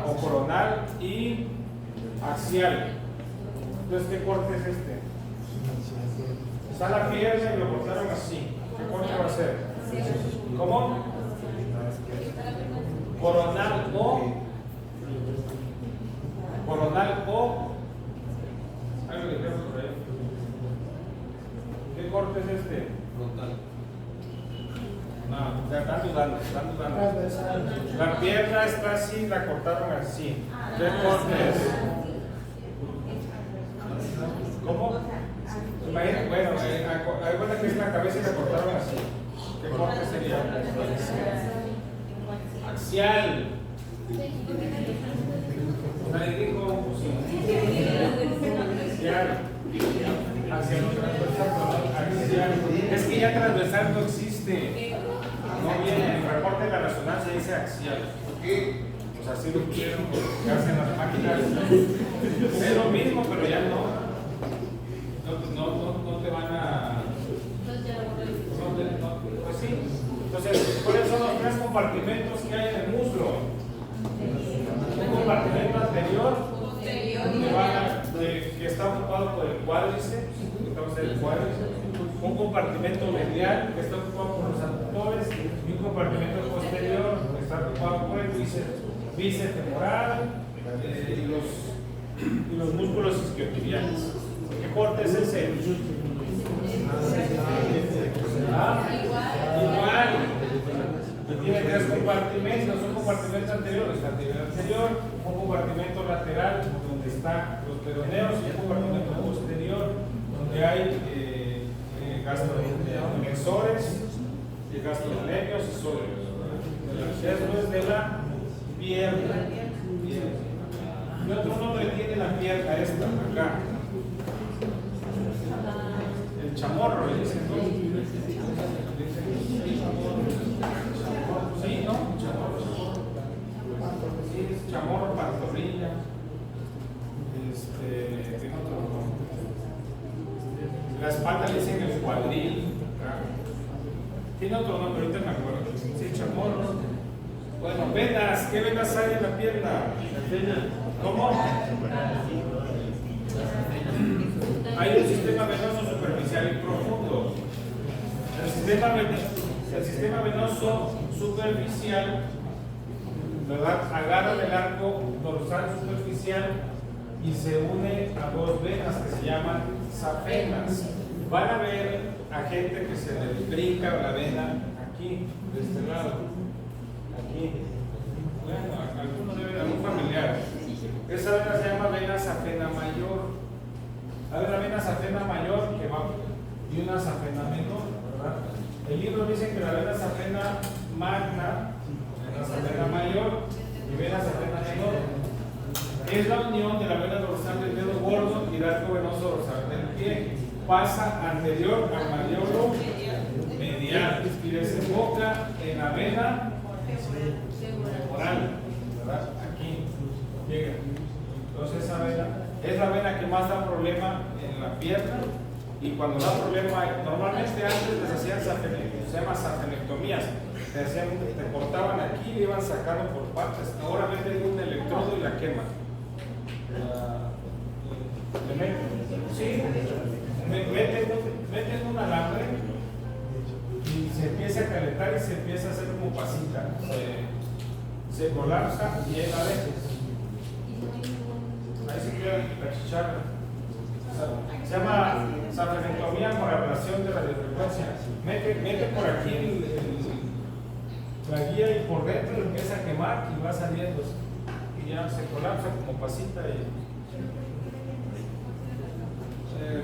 Speaker 1: o coronal y axial. Entonces, ¿qué corte es este? Está la pierna y lo cortaron así. ¿Qué corte va a ser? ¿Cómo? Coronal o algo que tenemos por ahí. ¿Qué corte es este? Frontal. No, están dudando. La pierna está así, la cortaron así. ¿Qué corte es? ¿Cómo? Imagínate, bueno, hay cuenta que es la cabeza y la cortaron así. ¿Qué corte sería? Axial. Nadie dijo axial. Axial, axial. Es que ya transversal no existe. No viene, en el reporte de la resonancia dice axial. Pues así lo pusieron, que hacen las máquinas. Es lo mismo, pero ya no. No te van a. Pues sí. Entonces, ¿cuáles son los 3 compartimentos que hay en el muslo? Un compartimento anterior que está ocupado por el cuádriceps, un compartimento medial que está ocupado por los aductores y un compartimento posterior que está ocupado por el bíceps femoral y los músculos isquiotibiales. ¿Qué corte es ese? Igual. Y tiene 3 compartimentos: un compartimento anterior, un compartimento lateral donde están los peroneos y un compartimento posterior donde hay gastroflexores y gastrocnemios y sóleos. Eso es de la pierna. ¿Qué otro nombre tiene la pierna esta acá? El chamorro, le dicen, ¿no? Sí, ¿no? Chamorro, pantorrilla. ¿Qué otro nombre? La espalda le dicen el cuadril. Tiene otro nombre, ahorita me acuerdo. Sí, chamorro. Bueno, venas. ¿Qué venas hay en la pierna? ¿Cómo? Hay un sistema venoso superficial y profundo. El sistema venoso superficial, ¿verdad?, agarra del arco dorsal superficial y se une a dos venas que se llaman safenas. Van a ver a gente que se le brinca la vena aquí, de este lado, aquí. Bueno, alguno debe de algún familiar. Esa vena se llama vena safena mayor. Hay una vena safena mayor que va y una safena menor, ¿verdad? El libro dice que la vena safena magna, vena safena mayor y vena safena menor es la unión de la vena dorsal del dedo gordo y el arco venoso dorsal del pie. Pasa anterior al maniobro medial y desemboca en la vena femoral, ¿verdad? Aquí llega. Entonces esa vena es la vena que más da problema en la pierna, y cuando da problema, normalmente antes les hacían se llama safenectomías, te cortaban aquí y le iban sacando por partes. Ahora meten un electrodo y la queman. Meten un alambre y se empieza a calentar y se empieza a hacer como pasita. Se colapsa y ahí la dejes. Ahí se queda la chicharra. Se llama safenectomía por ablación de radiofrecuencia. Mete por aquí la guía y por dentro lo empieza a quemar y va saliendo. Y ya se colapsa como pasita y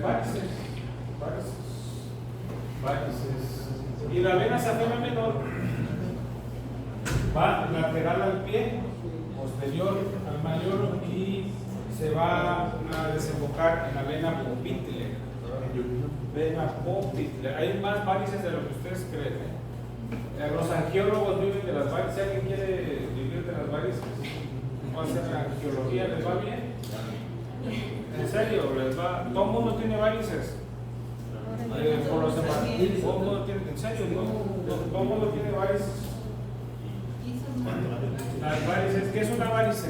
Speaker 1: varices. Y la vena safena menor va lateral al pie, posterior al mayor, y se va a desembocar en la vena popitle. Vena popitle. Hay más varices de lo que ustedes creen. Los angiólogos viven de las varices. Si alguien quiere vivir de las varices, va a hacer la angiología, ¿les va bien? ¿En serio? ¿Les va? ¿Todo el mundo tiene varices? Por los hematomas, todo el mundo tiene, ¿en serio? ¿Todo el mundo tiene varices? Las varices, ¿qué es una varice?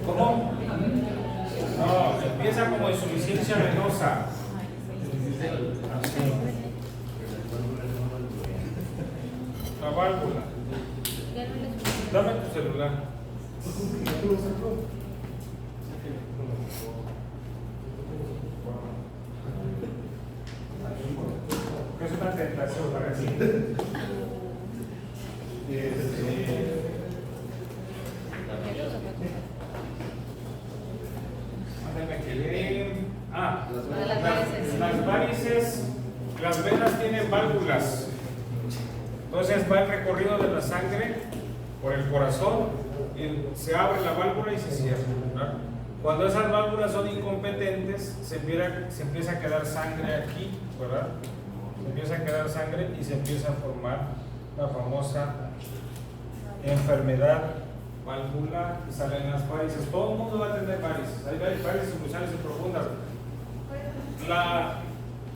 Speaker 1: ¿Cómo? No, empieza como insuficiencia venosa. Así. La válvula. Dame tu celular. Es una tentación para ti. Las varices, las venas tienen válvulas. Entonces va el recorrido de la sangre por el corazón, y se abre la válvula y se cierra, ¿verdad? Cuando esas válvulas son incompetentes, se empieza a quedar sangre aquí, ¿verdad? Se empieza a quedar sangre y se empieza a formar la famosa enfermedad valvular y salen las varices. Todo el mundo va a tener varices. Hay varices superficiales y profundas.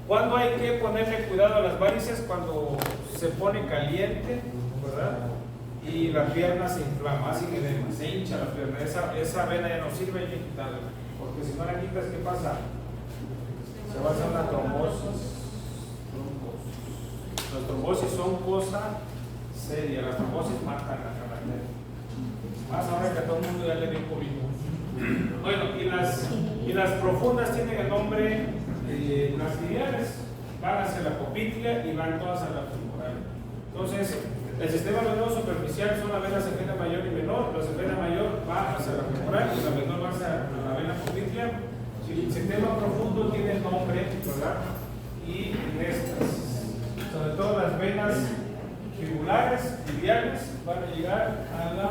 Speaker 1: ¿Cuándo hay que ponerle cuidado a las varices? Cuando se pone caliente, ¿verdad? Y la pierna se inflama, así que se hincha la pierna. Esa vena ya no sirve, hay que quitarla. Porque si no la quitas, ¿qué pasa? Se va a hacer una trombosis. Las trombosis son cosa seria. Las trombosis matan a la carretera. Más ahora que a todo el mundo ya le dio COVID. Bueno, y las profundas tienen el nombre, las tibiales van hacia la popitia y van todas a la femoral. Entonces, el sistema venoso superficial son la vena safena mayor y menor. La safena mayor va hacia la femoral y la menor va hacia la vena popitia. El sistema profundo tiene el nombre, ¿verdad? Y en estas, sobre todo las venas fibulares, tibiales, van a llegar a la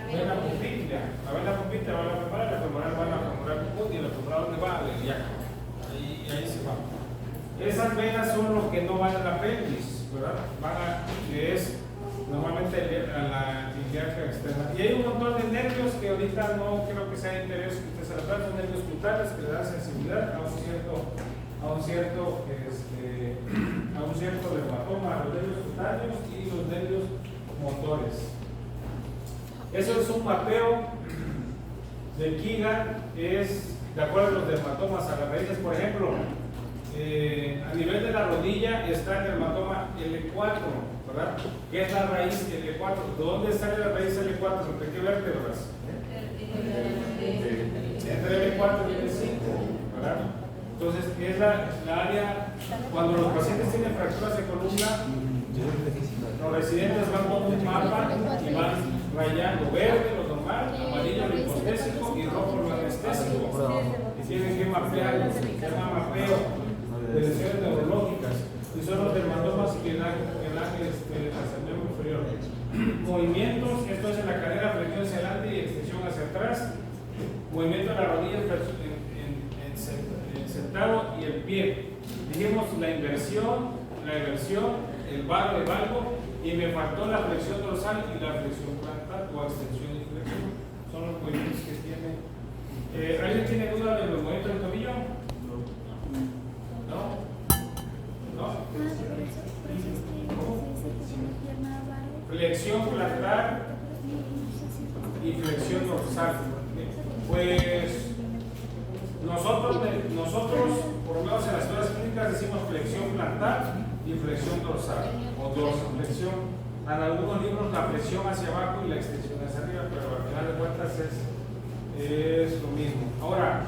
Speaker 1: vena popitia. La vena popitia va a la femoral va a la femoral popitia, y la femoral ¿dónde va? Al ilíaco. Ahí se va. Esas venas son los que no van a la pelvis, ¿verdad? Que es normalmente a la ilíaca externa. Y hay un montón de nervios que ahorita no creo que sea de interés que ustedes se las son nervios cutáneo que le dan sensibilidad a un cierto a un cierto dermatoma, a los nervios cutáneos y los nervios motores. Eso es un mapeo de Keegan, es de acuerdo a los dermatomas, a las raíces. Por ejemplo, a nivel de la rodilla está el dermatoma L4, ¿verdad? ¿Qué es la raíz L4? ¿De dónde sale la raíz L4? ¿Entre qué vértebras? Entre L4 y L5, ¿verdad? Entonces, es la área, cuando los pacientes tienen fracturas de columna, los residentes van con un mapa y van rayando verde, lo normal, amarillo, lo hipostésico y rojo, lo anestésico. Y tienen que mapear, se llama mapeo de lesiones neurológicas. Y son los dermatomas que dan hacia el miembro inferior. Movimientos, esto es en la cadera, flexión hacia adelante y extensión hacia atrás. Movimiento de la rodilla sentado y el pie. Dijimos la inversión, el valgo, y me faltó la flexión dorsal y la flexión plantar o extensión y flexión. Son los movimientos que tiene. ¿Alguien tiene duda de los movimientos del tobillo? ¿No? ¿No? Flexión plantar y flexión dorsal. Pues nosotros, por lo menos en las escuelas clínicas, decimos flexión plantar y flexión dorsal o dorsiflexión. En algunos libros la flexión hacia abajo y la extensión hacia arriba, pero al final de cuentas es lo mismo. Ahora,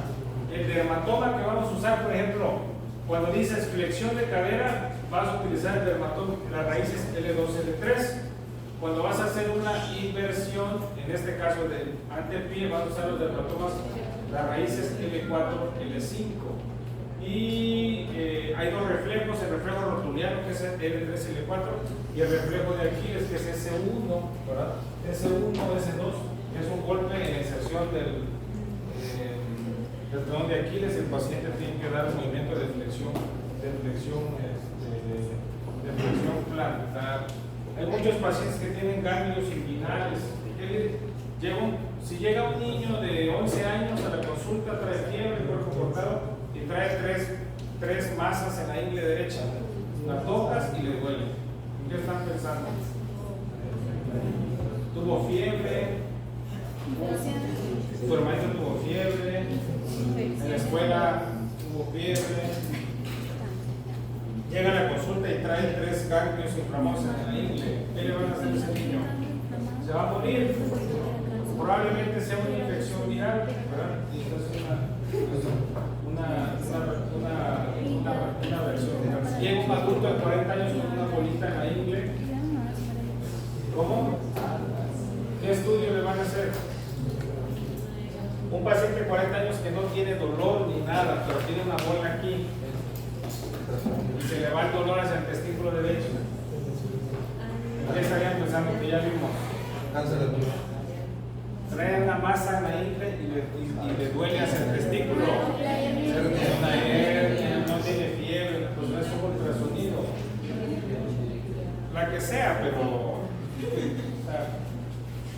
Speaker 1: el dermatoma que vamos a usar, por ejemplo, cuando dices flexión de cadera, vas a utilizar el dermatoma, las raíces L2, L3. Cuando vas a hacer una inversión, en este caso del antepié, vas a usar los dermatomas, las raíces L4, L5. Y hay dos reflejos, el reflejo rotuliano que es el L3, L4 y el reflejo de Aquiles que es S1, ¿verdad? S1, S2, que es un golpe en la inserción del tendón de Aquiles. El paciente tiene que dar un movimiento de flexión plantar. Hay muchos pacientes que tienen ganglios inguinales. Si llega un niño de 11 años a la consulta, trae fiebre, cuerpo cortado y trae tres masas en la ingle derecha, la tocas y le duele. ¿Qué están pensando? Tuvo fiebre, tu hermanito tuvo fiebre, en la escuela tuvo fiebre. Llega a la consulta y trae 3 ganglios inflamados en la ingle. ¿Qué le van a hacer a ese niño? Se va a morir. Probablemente sea una infección viral, ¿verdad? Y eso es una versión. Llega un adulto de 40 años con una bolita en la ingle. ¿Cómo? ¿Qué estudio le van a hacer? Un paciente de 40 años que no tiene dolor ni nada, pero tiene una bola aquí. Y se le va el dolor hacia el testículo derecho. ¿Qué estarían pensando que ya vimos?
Speaker 3: Cáncer de pulmón.
Speaker 1: Trae una masa en la ingle y le duele hacia el testículo. Una hernia, no tiene fiebre, pues no es un ultrasonido. La que sea, pero.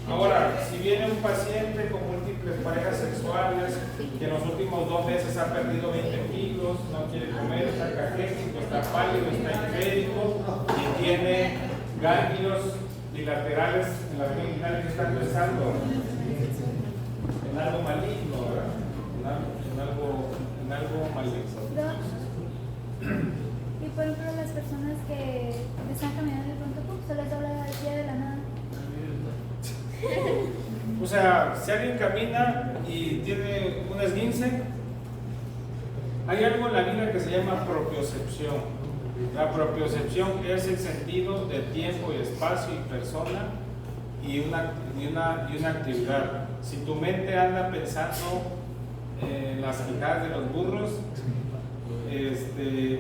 Speaker 1: Ahora, si viene un paciente con múltiples parejas sexuales que en los últimos 2 meses ha perdido 20 kilos, no quiere comer, está caquético, está pálido, está histérico y tiene ganglios bilaterales en las inguinales que están pensando en algo maligno, ¿verdad? En algo maligno.
Speaker 2: Y por ejemplo, las personas que están caminando de pronto, se les dobla el pie de la nada.
Speaker 1: O sea, si alguien camina y tiene un esguince, hay algo en la vida que se llama propiocepción. La propiocepción es el sentido de tiempo y espacio y persona y una actividad. Si tu mente anda pensando en las quijadas de los burros,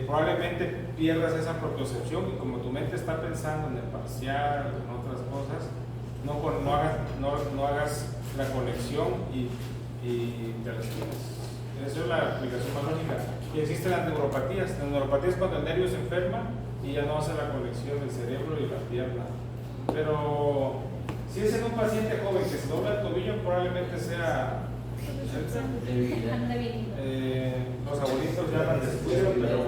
Speaker 1: probablemente pierdas esa propiocepción, y como tu mente está pensando en el parcial, en otras cosas, no hagas la conexión y te lesiones. Esa es la aplicación más lógica. Y existen las neuropatías. Las neuropatías es cuando el nervio se enferma y ya no hace la conexión del cerebro y la pierna. Pero si es en un paciente joven que se dobla el tobillo, probablemente sea
Speaker 2: Anda bien.
Speaker 1: Los abuelitos llaman descuido, pero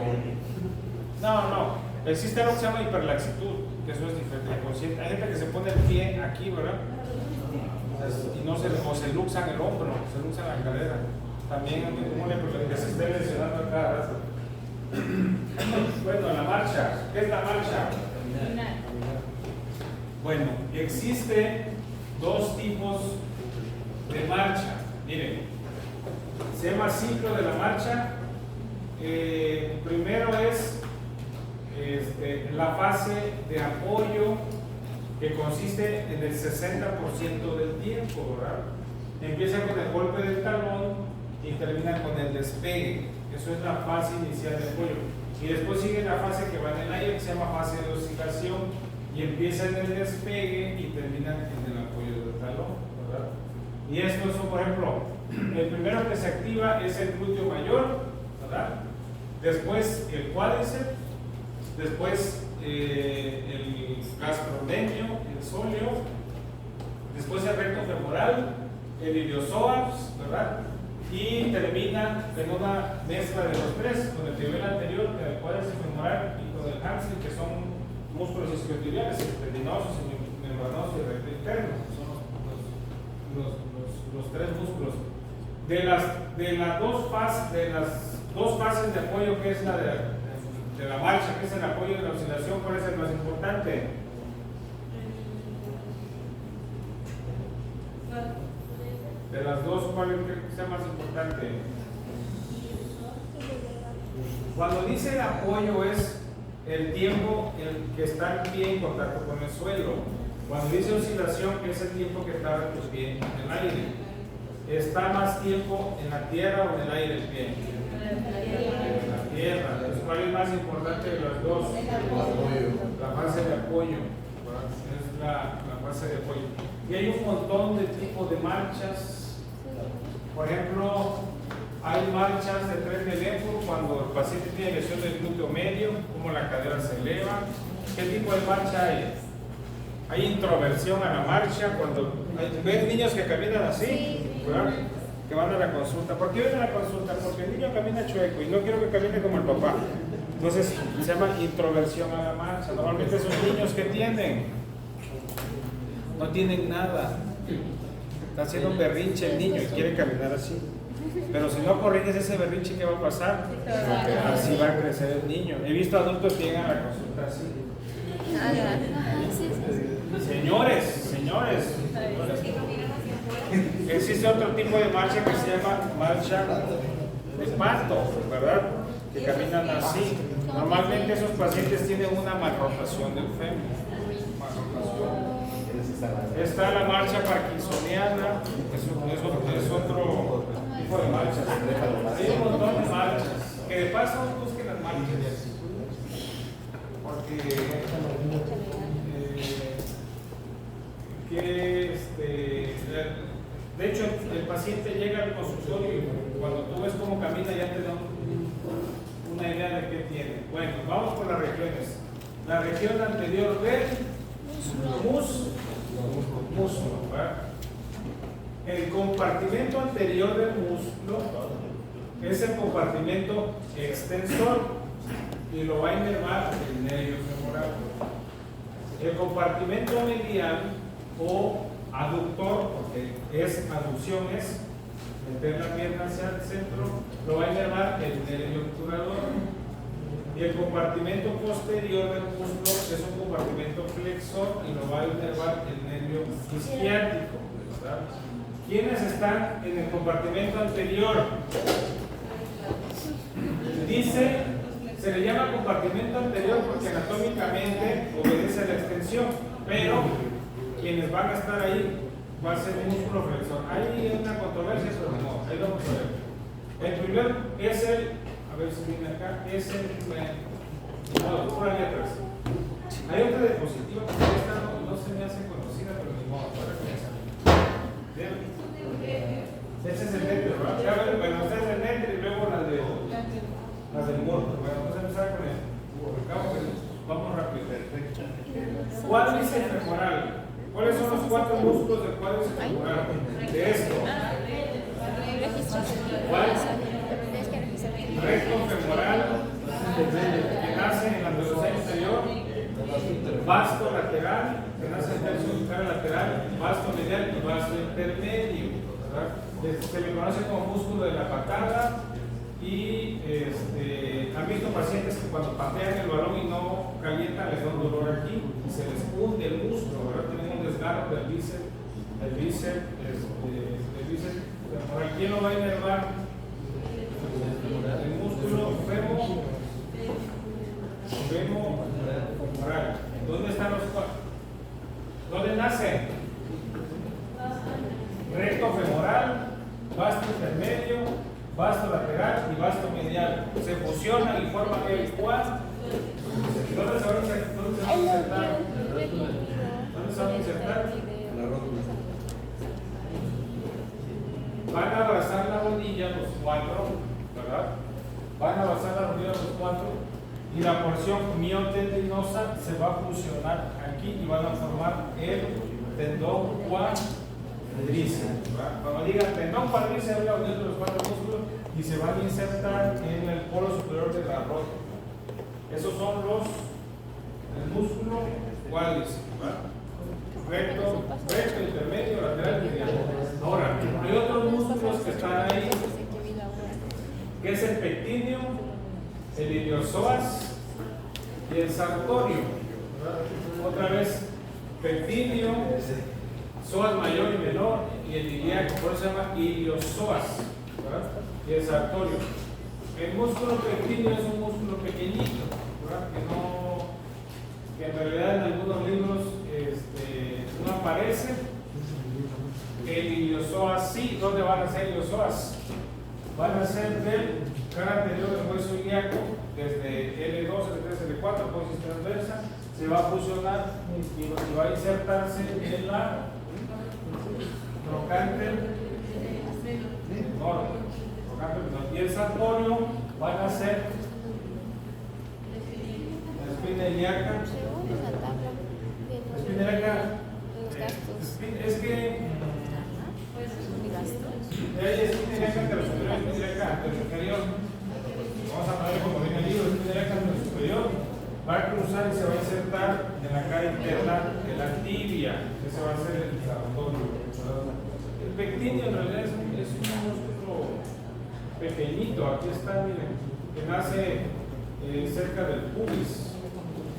Speaker 1: no. Existe algo que se llama hiperlaxitud, que eso es diferente. Hay gente que se pone el pie aquí, ¿verdad? Y no se luxan el hombro, se luxan la cadera. También es muy común que se esté lesionando acá. Bueno, la marcha. ¿Qué es la marcha? Bueno, existe dos tipos de marcha. Miren, se llama ciclo de la marcha. Primero es la fase de apoyo, que consiste en el 60% del tiempo, ¿verdad? Empieza con el golpe del talón y termina con el despegue. Eso es la fase inicial de apoyo. Y después sigue la fase que va en el aire, que se llama fase de oscilación, y empieza en el despegue y termina en el apoyo del talón, ¿verdad? Y estos son, por ejemplo, el primero que se activa es el glúteo mayor, ¿verdad? Después el cuádriceps, después el gastrocnemio, el sóleo, después el recto femoral, el iliosoas, ¿verdad? Y termina en una mezcla de los tres, con el nivel anterior, el cuádriceps femoral y con el hamstring, que son músculos isquiotibiales, tendinosos, membranosos y recto interno. Son los tres músculos. De las dos fases de apoyo, que es la de la marcha, que es el apoyo de la oscilación, ¿cuál es el más importante? De las dos, ¿cuál es el más importante? Cuando dice el apoyo es el tiempo en que está el pie en contacto con el suelo. Cuando dice oscilación es el tiempo que está el pie en el aire. ¿Está más tiempo en la tierra o en el aire el pie? En la tierra. Entonces, ¿cuál es más importante de las dos? La fase de apoyo. Es la fase de apoyo. Y hay un montón de tipos de marchas. Por ejemplo, hay marchas de tren de Lefort cuando el paciente tiene lesión del glúteo medio, como la cadera se eleva. ¿Qué tipo de marcha hay? Hay introversión a la marcha cuando ven niños que caminan así, ¿verdad? Que van a la consulta. ¿Por qué vienen a la consulta? Porque el niño camina chueco y no quiero que camine como el papá. Entonces se llama introversión a la marcha. Normalmente esos niños que tienen no tienen nada. Está haciendo un berrinche el niño y quiere caminar así. Pero si no corriges ese berrinche, ¿qué va a pasar? Así va a crecer el niño. He visto adultos que llegan a la consulta así. Señores, existe otro tipo de marcha que se llama marcha de pato, ¿verdad? Que caminan así. Normalmente esos pacientes tienen una malrotación del fémur. Está la marcha parkinsoniana, es otro tipo de marchas. Hay un montón de marchas. Que de paso busquen las marchas. Porque de hecho el paciente llega al consultorio y cuando tú ves cómo camina ya te da una idea de qué tiene. Bueno, vamos por las regiones. La región anterior del músculo, ¿verdad? El compartimento anterior del músculo es el compartimento extensor y lo va a inervar el nervio femoral. El compartimento medial o aductor, porque aducción es meter la pierna hacia el centro, lo va a inervar el nervio obturador. Y el compartimento posterior del músculo es un compartimento flexor y lo va a inervar el nervio isquiático, ¿verdad? ¿Quiénes están en el compartimento anterior? Dice, se le llama compartimento anterior porque anatómicamente obedece a la extensión, pero quienes van a estar ahí va a ser un músculo flexor. Hay una controversia, pero no, ahí vamos a ver. El primero es a ver si viene acá, es pura letras. Hay otra diapositiva porque esta no se me hace conocida, pero ni modo, para comenzar. Ese es el netre, ¿verdad? Bueno, este es el netre y luego las del muerto. Bueno, vamos a empezar con el vamos rápido. Cuádriceps femoral. ¿Cuáles son los 4 músculos del cuádriceps femoral? De esto. Se le conoce como músculo de la patada y han visto pacientes que cuando patean el balón y no calientan les da un dolor aquí y se les hunde el músculo, ¿verdad? Tienen un desgarro del bíceps, femoral. ¿Quién lo va a inervar? El músculo femoral. ¿Dónde están los cuatro? ¿Dónde nace? Recto femoral, vasto intermedio, vasto lateral y vasto medial. Se fusionan y forman el cuadro. ¿Dónde se van a insertar? ¿Dónde se van a insertar? Van a abrazar la rodilla los cuatro, ¿verdad? Van a abrazar la rodilla los cuatro y la porción miotendinosa se va a fusionar aquí y van a formar el tendón cuádriceps. Cuando diga tendón cuádriceps, es la unión de los cuatro músculos y se van a insertar en el polo superior de la rodilla. Esos son el músculo cuádriceps. Recto, intermedio, lateral y medial. Ahora, hay otros músculos que están ahí, que es el pectíneo, el iliosoas y el sartorio. Otra vez, pectíneo, psoas mayor y menor, y el ilíaco, por eso se llama iliosoas, ¿verdad? Y el sartorio. El músculo pectíneo es un músculo pequeñito, ¿verdad? Que en realidad en algunos libros no aparece. El iliosoas sí. ¿Dónde van a ser iliosoas? Van a ser del cara anterior del hueso ilíaco, desde L2, L3, L4, posición transversa, se va a fusionar y va a insertarse en la trocánter enorme. Y el sartorio van a ser la espina ilíaca. La espina ilíaca es que hay espina ilíaca anterosuperior, espina ilíaca anterosuperior. Vamos a poner como viene el libro, espina ilíaca anterosuperior. Va a cruzar y se va a insertar en la cara interna de la tibia, que se va a hacer el sartorio. El pectíneo en realidad es un músculo pequeñito, aquí está, miren, que nace cerca del pubis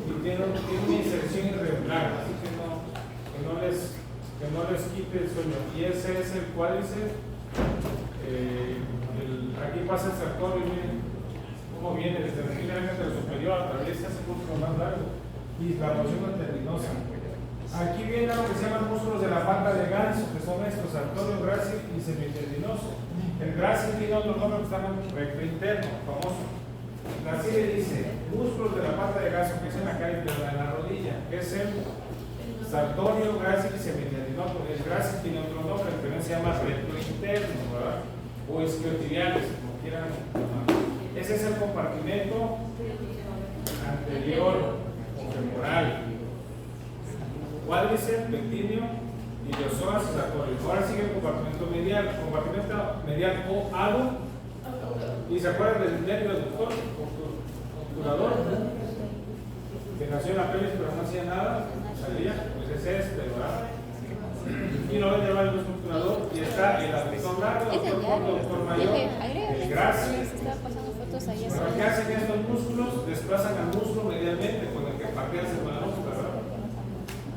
Speaker 1: y tiene una inserción irregular, así que no les quite el sueño. Y ese es el cuádriceps. Aquí pasa el sartorio, miren cómo viene desde la espina superior, atraviesa ese músculo más largo y la porción tendinosa. Aquí viene lo que se llaman músculos de la pata de ganso, que son estos, sartorio, grácil y semitendinoso. El grácil tiene otro nombre que se llama recto interno, famoso. Así le dice, músculos de la pata de ganso, que es en la cara interna de la rodilla, que es el sartorio, grácil y semitendinoso. El grácil tiene otro nombre, que también se llama recto interno, ¿verdad? O isquiotibiales, como quieran llamar. Ese es el compartimento anterior o femoral. Cuádriceps, pectíneo, iliosoas y sartorio. Ahora sigue el compartimento medial. Compartimento medial o halo. ¿Y se acuerdan del nervio aductor? Obturador. Que nació en la pelvis pero no hacía nada. Salía. Pues es ¿verdad? Y lo ven llevar el obturador. Y está el aductor largo, el aductor mayor, el grácil. Bueno, ¿qué hacen estos músculos? Desplazan al músculo medialmente con el que pateas el balón, ¿verdad?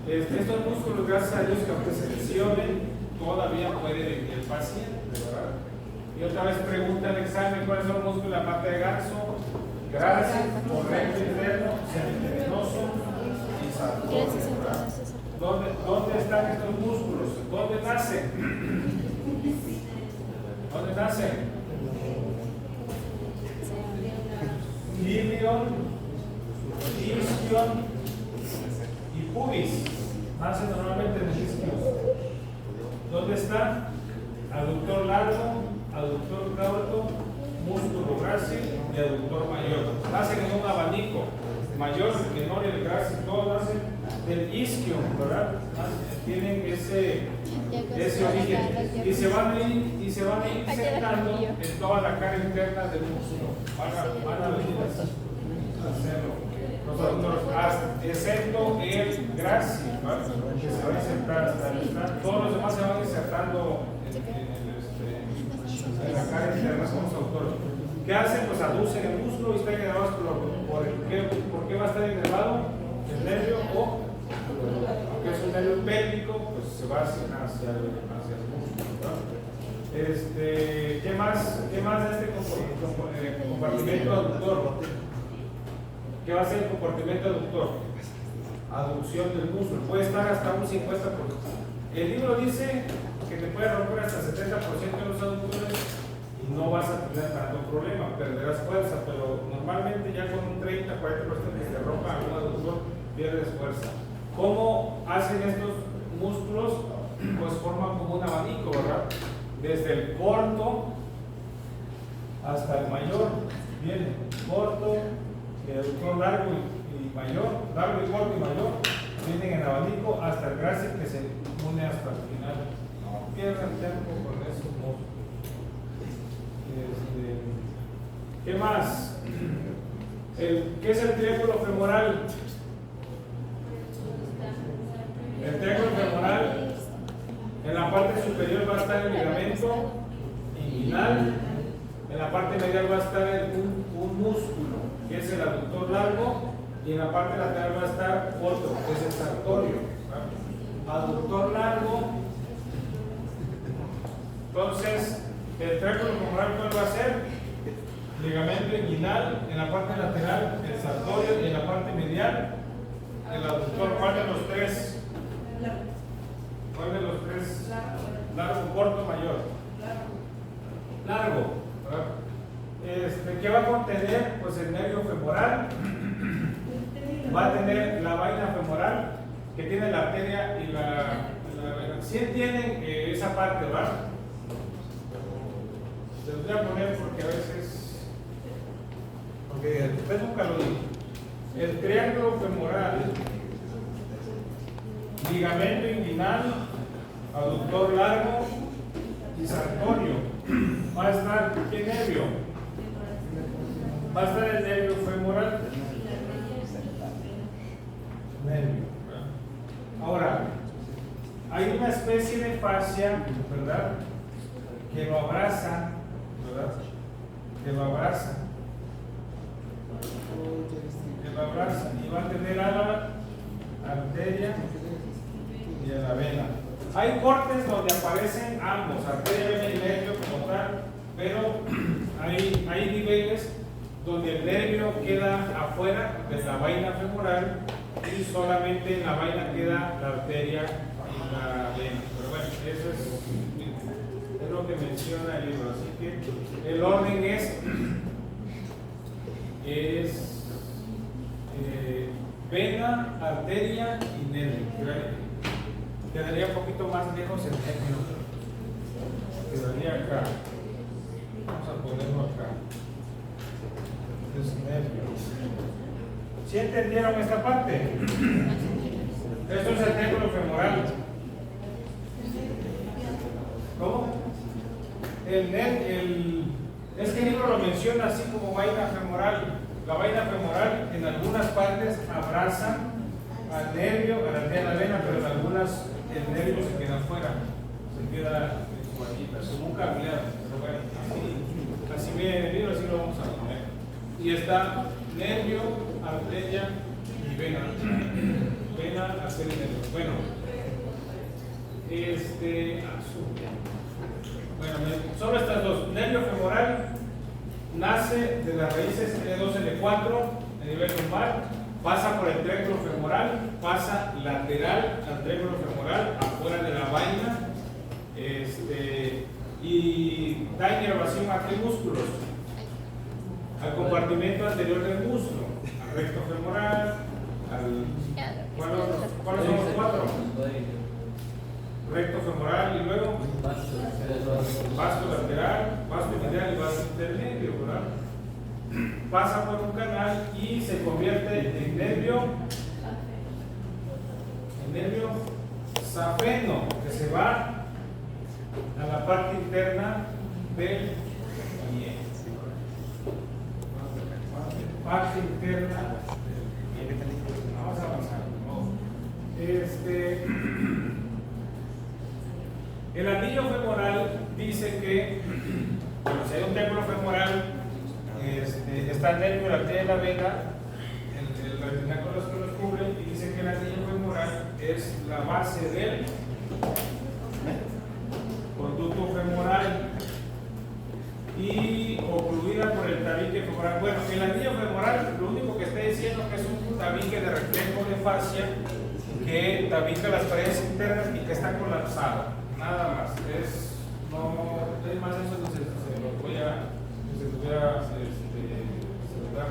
Speaker 1: Estos músculos, gracias a Dios, que aunque se lesionen, todavía puede vivir el paciente, ¿verdad? Y otra vez pregunta el examen, ¿cuáles son los músculos de la pata de ganso? Grácil, recto interno, semitendinoso y sartorio, ¿verdad? ¿Dónde están estos músculos? ¿Dónde nacen? ¿Dónde nacen? Ilion, isquion y pubis. Nacen normalmente en el isquion. ¿Dónde está? Aductor largo, aductor corto, músculo grácil y aductor mayor. Nacen en un abanico. Mayor, menor y el grácil, todos nacen del isquion, ¿verdad? Tienen ese origen. Y se van a ir insertando en toda la cara interna del músculo. Van a venir a hacerlo. Los adultos, excepto el grácil, ¿vale? Que se va a insertar hasta el. Todos los demás se van insertando en los famosos autores. ¿Qué hacen? Pues aducen el músculo y están inervados ¿por qué va a estar inervado? El nervio o, aunque es un nervio pélvico, pues se va hacia el músculo, ¿no? ¿Qué más de este compartimento aductor? ¿Qué va a ser el compartimento aductor? Aducción del músculo. Puede estar hasta un 50%. El libro dice que te puede romper hasta 70% de los aductores y no vas a tener tanto problema, perderás fuerza, pero normalmente ya con un 30-40% que se rompa algún aductor, pierdes fuerza. ¿Cómo hacen estos músculos? Pues forman como un abanico, ¿verdad? Desde el corto hasta el mayor, viene corto, el aductor largo y mayor, largo y corto y mayor, vienen en abanico hasta el grácil que se une hasta el final. No pierdan tiempo con esos músculos. ¿Qué más? ¿Qué es el triángulo femoral? El triángulo femoral, en la parte superior va a estar el ligamento inguinal, en la parte medial va a estar un músculo, que es el aductor largo, y en la parte lateral va a estar otro, que es el sartorio. Aductor largo. Entonces, el triángulo femoral, ¿cuál va a ser? Ligamento inguinal, en la parte lateral el sartorio y en la parte medial el aductor. ¿Cuál de los tres? ¿Cuál de los tres? Largo, corto, mayor. Largo. ¿Qué va a contener? Pues el nervio femoral. Va a tener la vaina femoral, que tiene la arteria y la vena. ¿Sí entienden esa parte, verdad? Se los voy a poner porque a veces, porque usted nunca lo dijo. El triángulo femoral, ligamento inguinal, aductor largo y sartorio. Va a estar, ¿qué nervio? Va a estar el nervio femoral. Nervio. Ahora, hay una especie de fascia, ¿verdad? Que lo abraza, ¿verdad? Que lo abraza y va a tener a la arteria y a la vena. Hay cortes donde aparecen ambos, arteria, vena y nervio como tal, pero hay niveles donde el nervio queda afuera de la vaina femoral y solamente en la vaina queda la arteria y la vena. Pero bueno, eso es lo que menciona el libro. Así que el orden es vena, arteria y nervio. Quedaría un poquito más lejos el nervio. Quedaría acá. Vamos a ponerlo acá. ¿Sí entendieron esta parte? Esto es el triángulo femoral. ¿Cómo? Es que el libro lo menciona así como vaina femoral. La vaina femoral en algunas partes abraza al nervio, a la arteria, a la vena, pero en algunas el nervio se queda afuera, se queda en su vainita, como un cableado. Pero bueno, así viene el libro, así lo vamos a poner. Y está nervio, arteria y vena. Vena, arteria y nervio. Bueno, solo estas dos. Nervio femoral nace de las raíces L2, L4 a nivel lumbar, pasa por el triángulo femoral, pasa lateral al triángulo femoral, afuera de la vaina, y da inervación a qué músculos? Al compartimento anterior del músculo, al recto femoral, ¿cuáles son los cuatro? Recto femoral y luego vasto lateral, vasto medial y vasto intermedio, ¿verdad? Pasa por un canal y se convierte en nervio safeno, que se va a la parte interna del pie. Parte interna. Vamos a avanzar. El anillo femoral dice que Bueno, si hay un triángulo femoral, está el nervio, la arteria y la vena, el retináculo que los cubre, y dice que el anillo femoral es la base del conducto femoral y ocluida por el tabique femoral. Bueno, el anillo femoral lo único que está diciendo que es un tabique de reflejo de fascia que tabica las paredes internas y que está colapsado, nada más. Es más eso que se lo voy a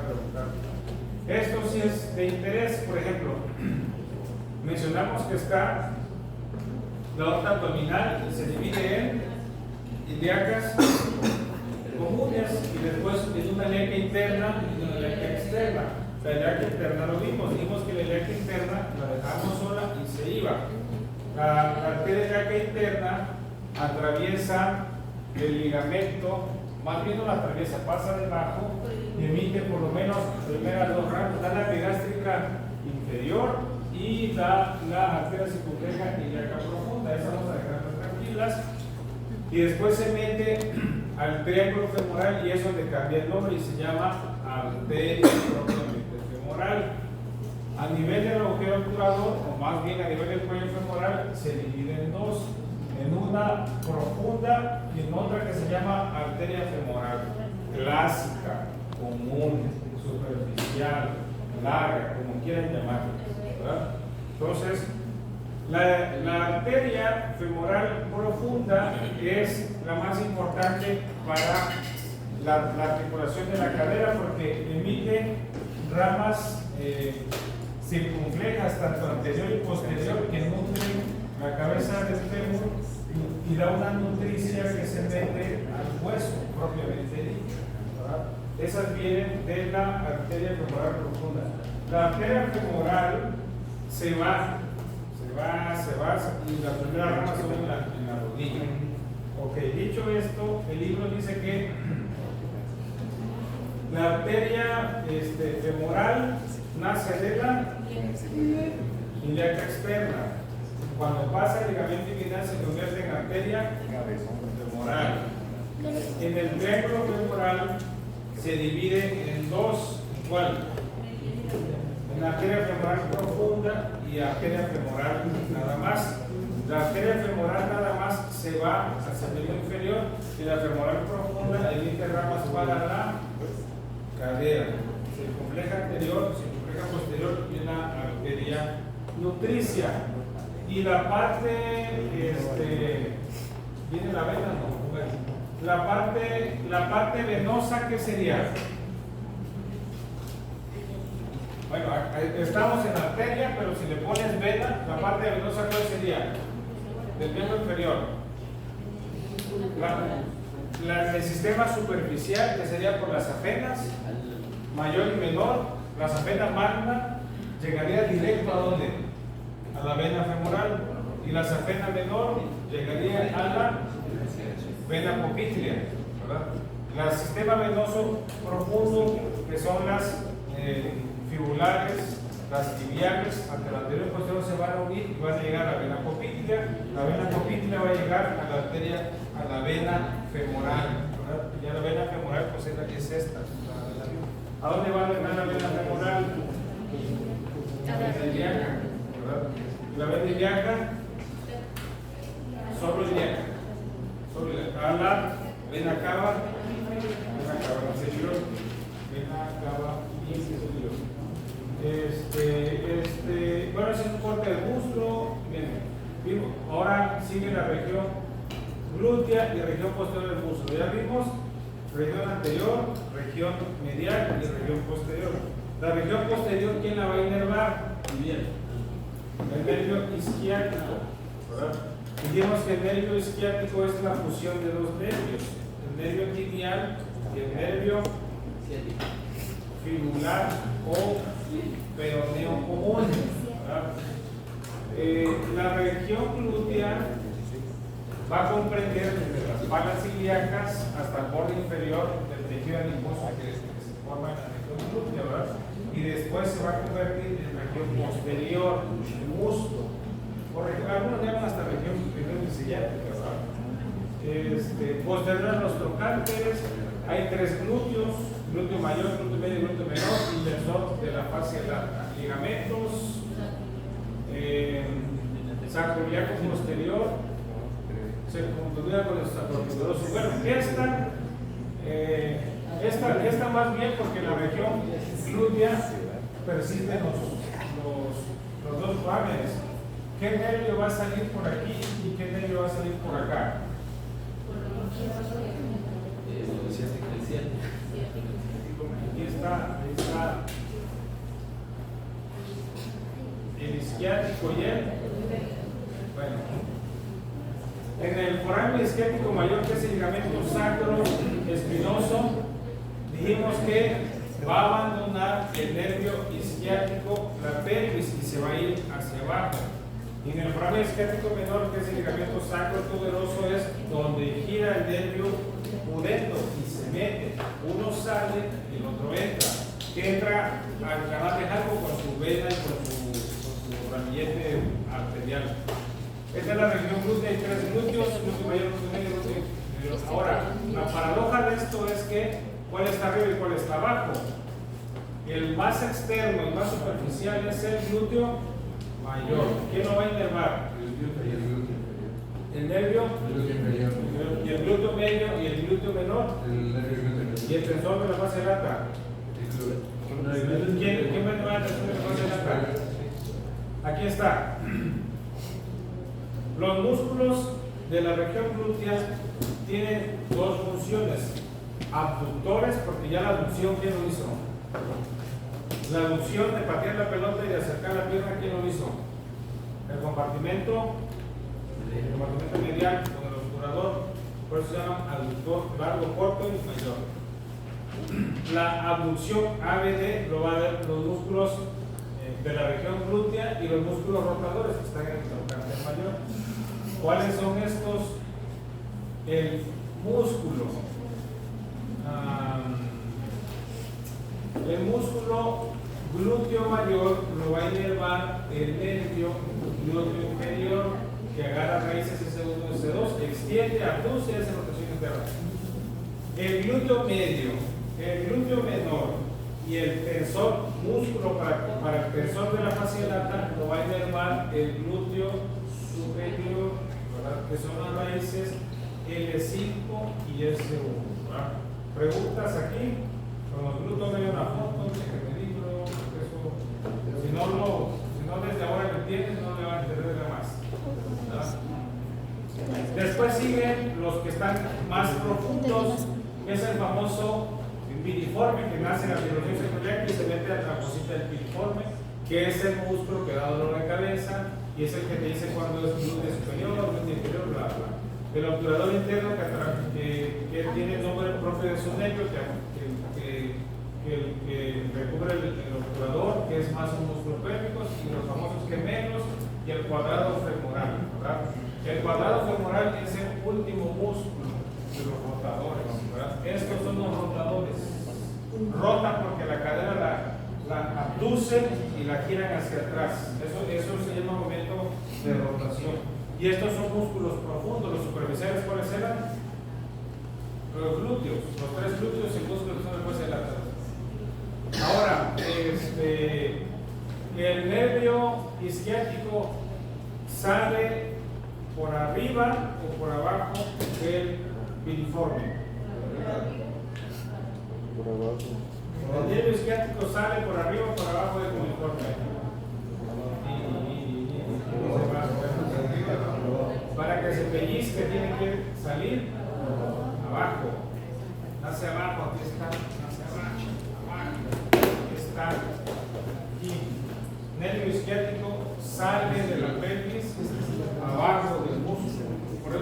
Speaker 1: preguntar. Esto sí es de interés. Por ejemplo, mencionamos que está la aorta abdominal y se divide en ilíacas comunes y después en una ilíaca interna y una ilíaca externa. La ilíaca interna lo vimos que la ilíaca interna la dejamos sola y se iba. La arteria ilíaca interna atraviesa el ligamento, más bien no la atraviesa, pasa debajo y emite por lo menos primeras dos ramos, da la epigástrica inferior y da la arteria circunfleja ilíaca profunda. Esas vamos a dejarlas tranquilas. Y después se mete al triángulo femoral y eso le cambia el nombre y se llama arteria propiamente femoral. A nivel del agujero obturador, o más bien a nivel del cuello femoral, se divide en dos, en una profunda y en otra que se llama arteria femoral clásica, común, superficial, larga, como quieran llamarla, ¿verdad? Entonces, la arteria femoral profunda es la más importante para la articulación de la cadera porque emite ramas circunflejas, tanto anterior y posterior, que nutren la cabeza del fémur y da una nutricia que se mete al hueso propiamente dicho, ¿verdad? Esas vienen de la arteria femoral profunda. La arteria femoral se va y las primeras ramas son en la rodilla. Ok, dicho esto, el libro dice que la arteria femoral nace de la ilíaca externa. Cuando pasa el ligamento inguinal se convierte en arteria femoral. En el triángulo femoral se divide en dos, igual, en arteria femoral profunda y arteria femoral nada más. La arteria femoral nada más se va hacia el miembro inferior y la femoral profunda emite ramas para la cadera, circunfleja anterior, circunfleja posterior y una arteria nutricia. Y la parte, viene la vena, ¿no? La parte venosa, ¿qué sería? Bueno, estamos en arteria, pero si le pones vena, la parte venosa, ¿cuál sería? Del miembro inferior. El sistema superficial, que sería por las afenas, mayor y menor, la safena magna llegaría directo a ¿dónde? A la vena femoral, y la safena menor llegaría a la vena poplítea, ¿verdad? El sistema venoso profundo, que son las fibulares, las tibiales, ante el anterior y posterior se van a unir y van a llegar a la vena poplítea. La vena poplítea va a llegar a la arteria, a la vena femoral, ¿verdad? Y ya la vena femoral pues es esta. ¿A dónde va a llegar la vena femoral? A la vena ilíaca, ¿verdad? La vena ilíaca, solo ilíaca, a la vena cava anterior, vena cava inferior. Bueno, ese es un corte del músculo. Bien, ahora sigue la región glútea y región posterior del músculo. Ya vimos región anterior, región medial y región posterior. La región posterior, ¿quién la va a inervar? Bien, el nervio isquiático, ¿verdad? Dijimos que el nervio isquiático es la fusión de dos nervios, el nervio tibial y el nervio fibular o peroneo común, ¿verdad? La región glútea va a comprender desde las palas ilíacas hasta el borde inferior del tejido adiposo que se forma en la región glútea, ¿verdad? Y después se va a convertir en región posterior, el muslo. Algunos llaman hasta región sciática, ¿verdad? Posterior a los trocánteres hay tres glúteos: glúteo mayor, glúteo medio y glúteo menor, inversor de la fascia lata, ligamentos, sacroiliaco posterior, circunflexión con el sacroiliaco. Bueno, esta más bien porque la región glútea persisten los dos forámenes. ¿Qué nervio va a salir por aquí y qué nervio va a salir por acá? Ahí está el isquiático y el, bueno, en el foramen isquiático mayor, que es el ligamento sacro espinoso, dijimos que va a abandonar el nervio isquiático, la pelvis, y se va a ir hacia abajo. Y en el foramen isquiático menor, que es el ligamento sacro tuberoso, es donde gira el nervio pudendo y se mete. Uno sale y el otro entra. Que entra al canal de Jalco con su vena y con su ramillete arterial. Esta es la región glútea, hay tres glúteos, glúteo mayor, glúteo medio, glúteo inferior. Ahora, la paradoja de esto es que cuál está arriba y cuál está abajo. El más externo y más superficial es el glúteo mayor. ¿Quién lo va a inervar? El nervio y el glúteo medio y el glúteo menor y el tensor de la fascia lata. ¿Quién va a inervar el tensor de la fascia lata? Aquí está. Los músculos de la región glútea tienen dos funciones: abductores, porque ya la abducción, ¿quién lo hizo? La abducción de patear la pelota y de acercar la pierna, ¿quién lo hizo? El compartimento medial con el obturador, por eso se llama abductor largo, corto y mayor. La abducción ABD lo va a ver los músculos de la región glútea y los músculos rotadores que están en el trocánter mayor. ¿Cuáles son estos? El músculo glúteo mayor lo va a inervar el nervio glúteo inferior, que agarra raíces S1 y S2, extiende, abduce y hace rotación interna. El glúteo medio, el glúteo menor y el tensor, músculo para el tensor de la fascia lata, lo va a inervar el glúteo superior, ¿verdad? Que son las raíces L5 y S1. ¿verdad? Preguntas aquí, con los glúteos medio una foto, si no desde ahora lo entiendes, no le va a entender nada más. ¿verdad? Después siguen los que están más profundos, que es el famoso piriforme, que nace en la biología secundaria y se mete a la cosita del piriforme, que es el músculo que da dolor de cabeza y es el que te dice cuándo es glúteo superior, glúteo inferior, bla, bla. El obturador interno que tiene el nombre propio de su nervio, que recubre el obturador, que es más un músculo pélvico, y los famosos gemelos y el cuadrado femoral. ¿verdad? El cuadrado femoral es el último músculo de los rotadores. ¿verdad? Estos son los rotadores. Rotan porque la cadera la abducen y la giran hacia atrás. Eso se llama momento de rotación. Y estos son músculos profundos. Los superficiales, ¿cuáles eran? Los glúteos, los tres glúteos y el músculo que son después de la atrás. Ahora, el nervio isquiático sale por arriba o por abajo del piriforme. El nervio isquiático sale por arriba o por abajo del piriforme. Para que se pellizque tiene que salir abajo, hacia abajo, aquí está, hacia abajo, está aquí. Nervio isquiático sale de la pelvis abajo del músculo.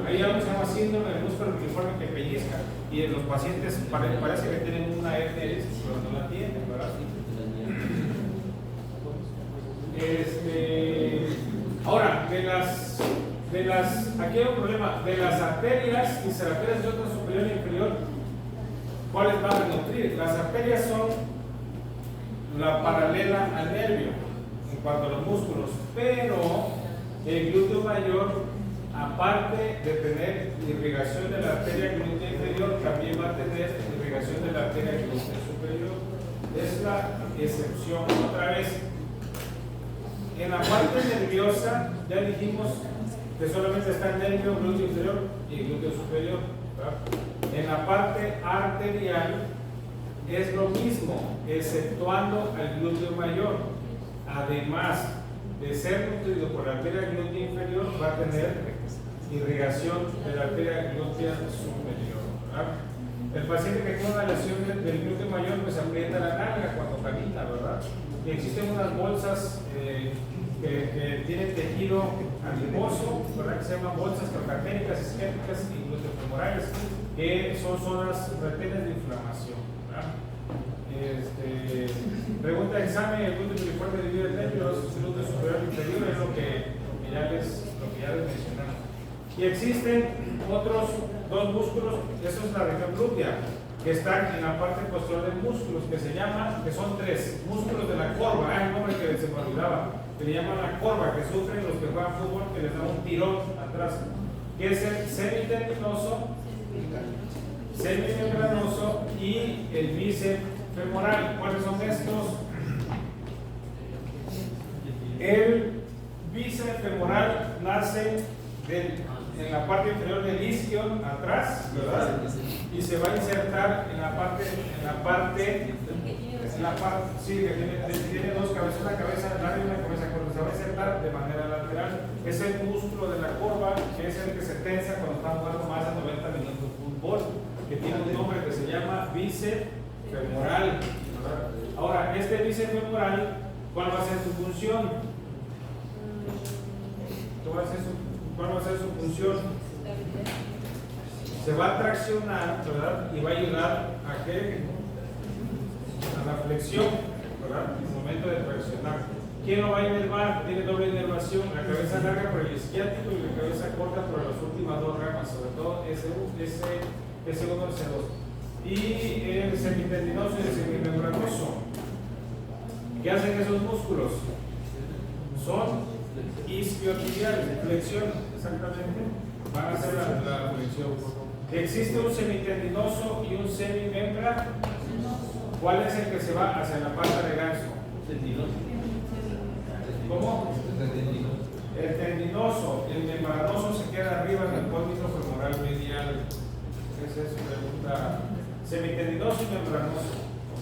Speaker 1: Ahí algo se llama síndrome del músculo piriforme que pellizca. Y en los pacientes parece que tienen una hernia, pero no la tienen, ¿verdad? Ahora, aquí hay un problema. De las arterias y arterias de orden superior e inferior, ¿cuáles van a nutrir? Las arterias son la paralela al nervio en cuanto a los músculos, pero el glúteo mayor aparte de tener irrigación de la arteria glútea inferior, también va a tener irrigación de la arteria glútea superior. Es la excepción. Otra vez, en la parte nerviosa, ya dijimos que solamente está el nervio glúteo inferior y glúteo superior, ¿verdad? En la parte arterial es lo mismo, exceptuando al glúteo mayor. Además de ser nutrido por la arteria glútea inferior, va a tener irrigación de la arteria glútea superior, ¿verdad? El paciente que tiene una lesión del glúteo mayor pues aprieta la nalga cuando camina, ¿verdad? Y existen unas bolsas que tienen tejido adiposo, ¿verdad? Que se llaman bolsas trocantéricas, isquémicas y glúteofemorales, que son zonas retenes de inflamación, ¿verdad? Pregunta de examen: el glúteo piriforme divide el nervio, el glúteo superior e inferior, es lo que ya les mencionamos. Y existen otros dos músculos, eso es la región glútea, que están en la parte posterior del músculo, que son tres músculos de la corva. El nombre que se me olvidaba, que le llaman la corva, que sufren los que juegan fútbol, que les da un tirón atrás, que es el semitendinoso, semimembranoso y el bíceps femoral. ¿Cuáles son estos? El bíceps femoral nace en la parte inferior del isquion, atrás, ¿verdad? Y se va a insertar en la parte, sí, que tiene dos cabezas, una cabeza larga y una cabeza corta. Se va a insertar de manera lateral. Es el músculo de la corva, que es el que se tensa cuando estamos jugando más de 90 minutos de fútbol, que tiene un nombre que se llama bíceps femoral, ¿verdad? Ahora, este bíceps femoral, ¿cuál va a ser su función? ¿Cuál va a ser su función? Se va a traccionar, ¿verdad? Y va a ayudar a la flexión, ¿verdad? En el momento de traccionar. ¿Quién lo va a inervar? Tiene doble inervación, la cabeza larga por el isquiático y la cabeza corta por las últimas dos ramas, sobre todo S1 y S2. Y el semitendinoso y el semimembranoso. ¿Qué hacen esos músculos? Son isquiotibiales, flexión, exactamente. Van a hacer la flexión. Existe un semitendinoso y un semimembranoso. ¿Cuál es el que se va hacia la pata de ganso? ¿Cómo? El tendinoso. El membranoso se queda arriba en el cóndilo femoral medial. Esa es su pregunta. Semitendinoso y membranoso.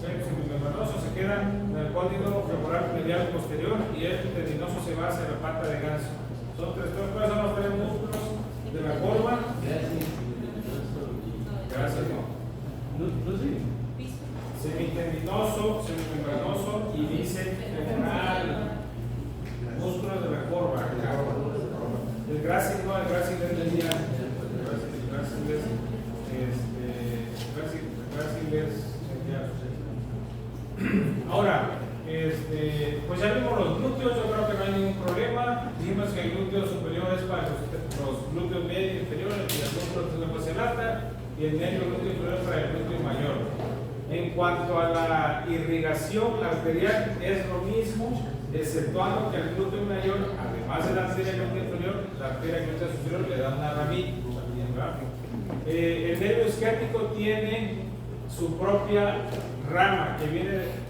Speaker 1: El semimembranoso se queda en el cóndilo femoral medial posterior y el tendinoso se va hacia la pata de ganso. Son tres. ¿Cuáles son los tres músculos de la corva? Gracias, no. Semitendinoso, semimembranoso y bíceps femoral. Músculos de la corva. El grácil es del día. Ahora, pues ya vimos los glúteos. Yo creo que no hay ningún problema. Dijimos que el glúteo superior es para los glúteos medio y inferiores y el glúteo de la base alta, y el medio glúteo inferior para el glúteo mayor. En cuanto a la irrigación arterial, es lo mismo, exceptuando que al glúteo mayor, además de la arteria glútea inferior, la arteria glútea superior le da una ramita también, ¿verdad? El nervio isquiático tiene su propia rama que viene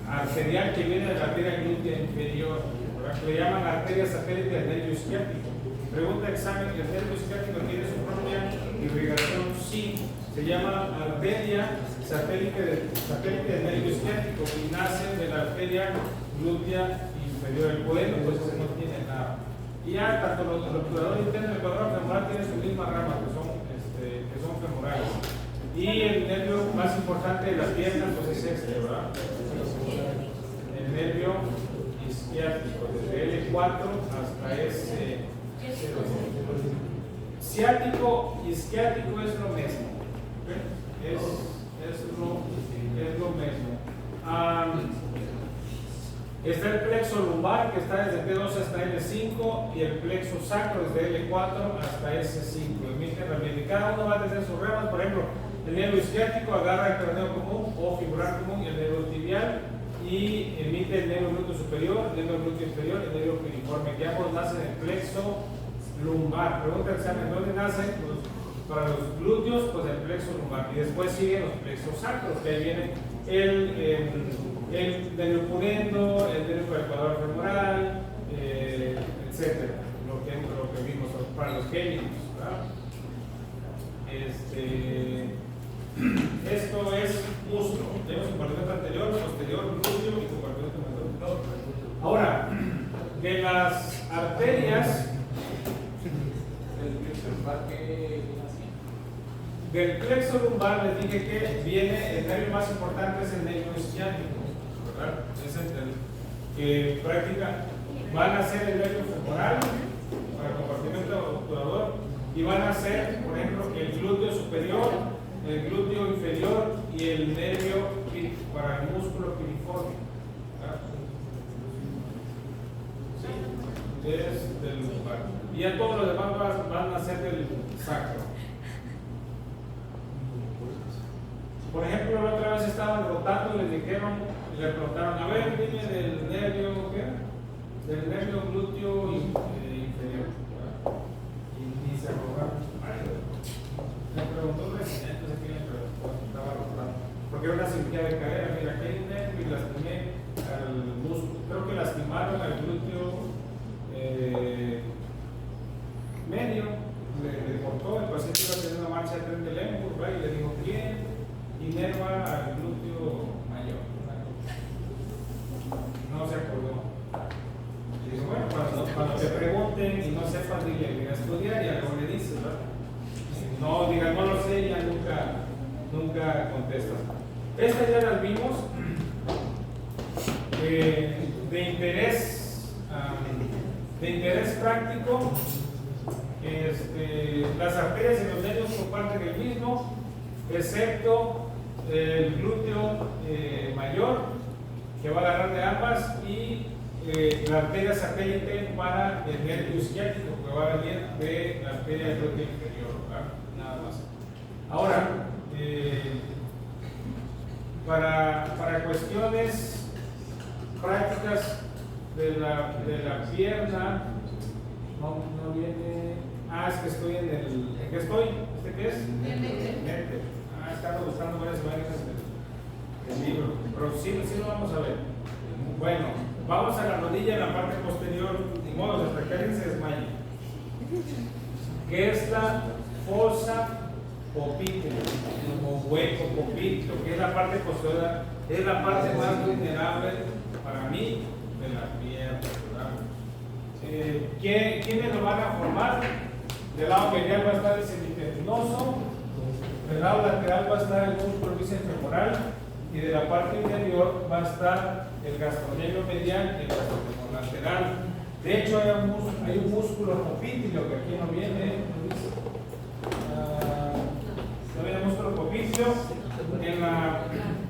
Speaker 1: arterial, que viene de la arteria glútea inferior, ¿verdad? Que le llaman arteria satélite del nervio isquiático. Pregunta de examen: ¿el nervio isquiático tiene su propia irrigación? Sí, se llama arteria satélite del nervio isquiático y nace de la arteria glútea inferior. El coeno pues ese no tiene nada. Y ya tanto los obturadores internos del cuadrado femoral tienen su misma rama, que son femorales. Y el nervio más importante de las piernas pues es ¿verdad? El nervio isquiático, desde L4 hasta S0. Ciático y isquiático es lo mismo. ¿Okay? Es lo mismo. Está el plexo lumbar, que está desde T2 hasta L5, y el plexo sacro desde L4 hasta S5. Emite ramificación. Cada uno va a tener sus ramas. Por ejemplo, el nervio isquiático agarra el craneo común o fibular común y el nervio tibial, y emite el nervio glúteo superior, el nervio glúteo inferior y el nervio piriforme, que ambos nacen en el plexo lumbar. Pregunta el examen, ¿dónde nace? Pues, para los glúteos, pues el plexo lumbar. Y después siguen los plexos sacros, que ahí viene el nervio pudendo, el nervio ecuador femoral, etcétera. Lo que vimos para los géminis, ¿verdad? Esto es músculo. Tenemos compartimento anterior, posterior, glúteo y compartimento menor. Ahora, de las arterias del plexo lumbar, les dije que viene el nervio más importante, es el nervio isquiático, ¿verdad? Es el que práctica, van a ser el nervio femoral para compartimento obturador y van a ser, por ejemplo, el glúteo superior, el glúteo inferior y el nervio para el músculo piriforme. Sí, es del lumbar. Y ya todos los demás van a ser del sacro. Por ejemplo, la otra vez estaban rotando y les dijeron, le preguntaron, a ver, dime del nervio, ¿qué? Del nervio glúteo inferior. Y se arrojaron. Me preguntó el presidente, no sé quién le preguntó, estaba rotando. Porque era una cirugía de cadera, mira, aquí hay un nervio y lastimé al músculo. Creo que lastimaron al glúteo medio, le cortó, el paciente iba a tener una marcha de tren de Lemberg, y le dijo, bien. Inerva al glúteo mayor. No se acordó. Y digo, bueno, cuando te pregunten y no sepan, dile, mira, estudiar y algo le dices, ¿verdad? No, digan, no lo sé, ya nunca contestas. Estas ya las vimos de interés práctico. Las arterias y los nervios comparten el mismo, excepto el glúteo mayor, que va a agarrar de ambas, y la arteria satélite para el nervio isquiático, que va a venir de la arteria glútea inferior, ¿verdad? Nada más. Ahora, para cuestiones prácticas de la pierna, no viene. Es que estoy en qué estoy? ¿Qué es? Mente. Estaba buscando varias imágenes del libro, pero sí lo vamos a ver. Bueno, vamos a la rodilla en la parte posterior, de modo hasta que alguien se desmaye, que es la fosa popliteo o hueco popliteo, que es la parte posterior, es la parte más vulnerable para mí de la pierna. ¿Quiénes lo van a formar? Del lado medial va a estar el semitendiноso, del lado lateral va a estar el músculo bíceps femoral y de la parte inferior va a estar el gastrocnemio medial y el gastrocnemio lateral. De hecho, hay un músculo popliteo que aquí no viene, no viene el músculo popliteo.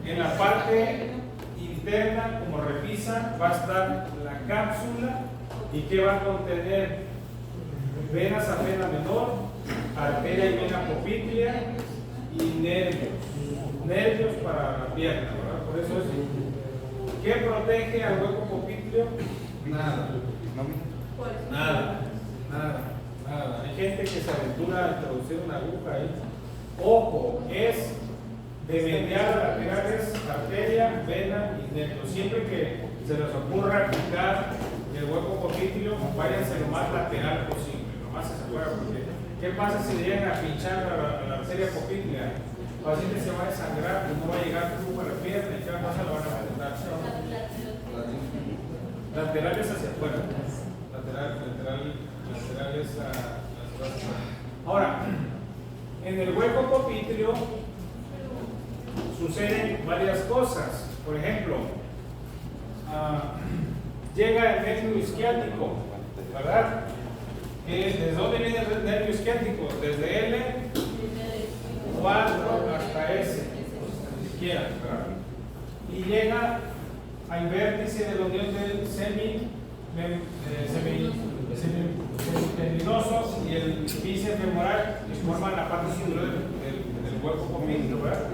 Speaker 1: En la parte interna, como repisa, va a estar la cápsula y que va a contener venas a vena menor, arteria y vena poplitea y nervios para la pierna, ¿verdad? Por eso es, ¿qué protege al hueco popliteo? Nada. Hay gente que se aventura a introducir una aguja ahí. Ojo, es de medial a laterales, arteria, vena y nervios. Siempre que se les ocurra quitar el hueco popliteo, váyanse lo más lateral posible. Más se acuerda, porque ¿qué pasa si le llegan a pinchar a la arteria poplitea? El paciente se va a desangrar y no va a llegar flujo a la pierna y cada cosa lo van a afectar. Laterales hacia afuera, laterales hacia afuera. Ahora, en el hueco popliteo suceden varias cosas. Por ejemplo, llega el nervio isquiático, ¿verdad? ¿Desde dónde viene el nervio isquiático? Desde L4 hasta S, izquierda, ¿verdad? Y llega al vértice de la unión del semitendinoso y el bíceps femoral, que forman la parte superior del hueco popliteo, ¿verdad?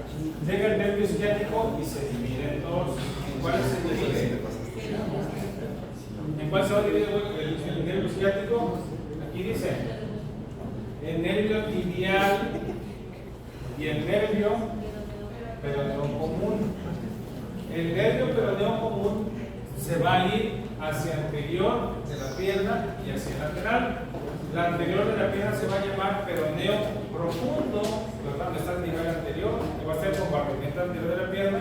Speaker 1: Llega el nervio isquiático y se divide en dos. ¿En cuál se divide? ¿En cuál se va a dividir el nervio isquiático? Aquí dice el nervio tibial y el nervio peroneo común. El nervio peroneo común se va a ir hacia el anterior de la pierna y hacia el lateral. La anterior de la pierna se va a llamar peroneo profundo, ¿verdad? Está el nivel anterior, que va a ser el compartimento anterior de la pierna,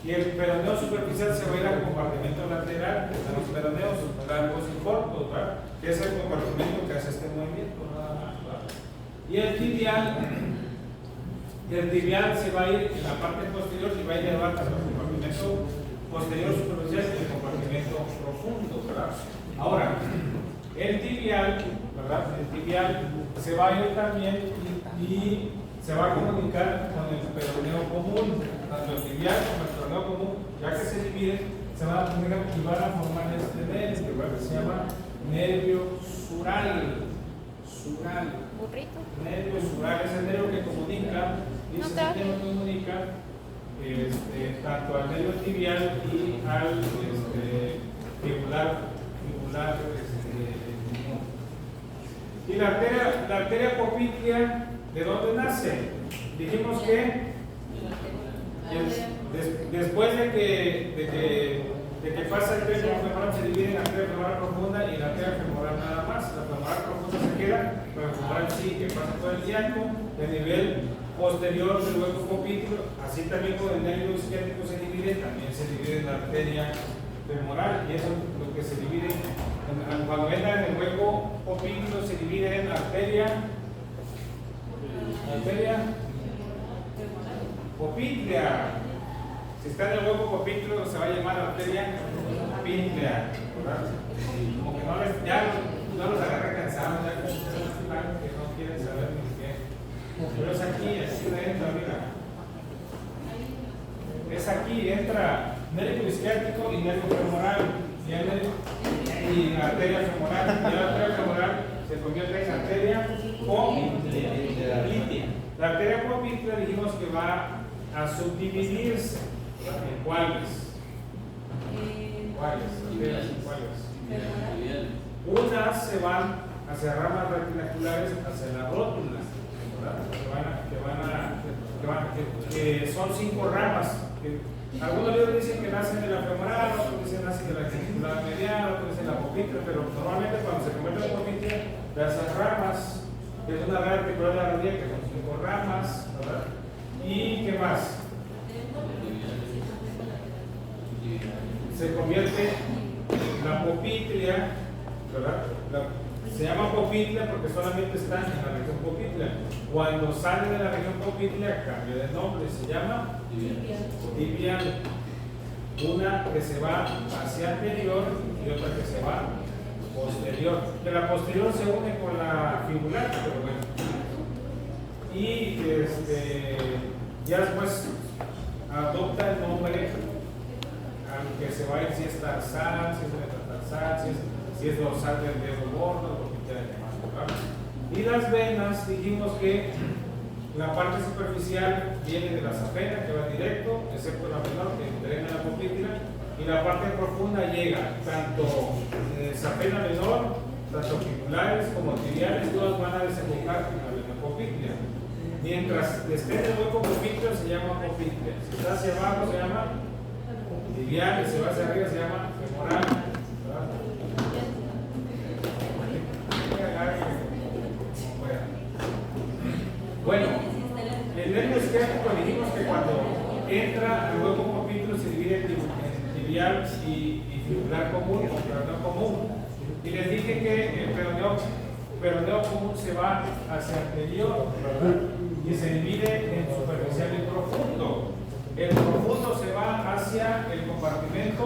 Speaker 1: y el peroneo superficial se va a ir al compartimento lateral de los peroneos largos y cortos, ¿verdad? Que es el compartimento que hace este movimiento, nada más, ¿verdad? Y el tibial se va a ir en la parte posterior y va a llevar hasta el compartimento posterior superficial y el compartimento profundo, ¿verdad? Ahora, el tibial, ¿verdad? El tibial se va a ir también y se va a comunicar con el peroneo común, tanto el tibial como el peroneo común, ya que se dividen, se van a comunicar y van a formar este nervio, ¿verdad? Que se llama nervio sural.
Speaker 2: Burrito.
Speaker 1: Nervio sural es el nervio que comunica, y ese nervio que comunica tanto al nervio tibial y al fibular. Y la arteria poplítea, ¿de dónde nace? Dijimos que después de que pasa el tren femoral se divide en la arteria femoral profunda y la arteria femoral nada más. La femoral profunda se queda, pero la femoral sí, que pasa por el diácono, del nivel posterior del hueco poplíteo, así también con el nervio isquiático se divide, también se divide en la arteria femoral, y eso es lo que se divide. Cuando entra en el hueco poplíteo se divide en arteria poplítea. Si está en el hueco poplíteo se va a llamar arteria poplítea, ¿verdad? Como que no los agarra cansados, ya que no quieren saber ni qué. Pero es aquí, así entra, mira. Es aquí, entra nervio isquiático y nervio femoral. Y la arteria femoral. Y la arteria femoral se convierte en arteria poplítea. La arteria poplítea dijimos que va a subdividirse. ¿En cuáles? Unas se van hacia ramas retinaculares, hacia la rótula, que son 5 ramas. Algunos libros dicen que nacen de la femoral, otros dicen que nacen de la genicular mediana, otros dicen la poplítea, pero normalmente cuando se convierte en poplítea, de esas ramas, que es una red articular de la rodilla, que son 5 ramas, ¿verdad? ¿Y qué más? Se convierte la poplítea, ¿verdad? Se llama poplítea porque solamente está en la región poplítea. Cuando sale de la región poplítea cambia de nombre, se llama tibial. Una que se va hacia anterior y otra que se va posterior. Que la posterior se une con la fibular, pero bueno. Y ya después adopta el nombre al que se va a ir, si es tarsal, si es metatarsal, si es dorsal del dedo gordo, lo que quieran llamar, ¿verdad? Y las venas, dijimos que la parte superficial viene de la safena, que va directo, excepto la menor, que drena la poplítea, y la parte profunda llega, tanto safena menor, tanto fibulares como tibiales, todas van a desembocar en la vena poplítea. Mientras esté en el hueco poplíteo se llama poplítea, si está hacia abajo se llama tibial, y si va hacia arriba se llama femoral, ¿verdad? Bueno, el nervio isquiático dijimos que cuando entra al hueco poplíteo se divide en tibial y fibular común o peroneo común. Y les dije que el peroneo común se va hacia anterior, ¿verdad? Y se divide en superficial y profundo. El profundo se va hacia el compartimento.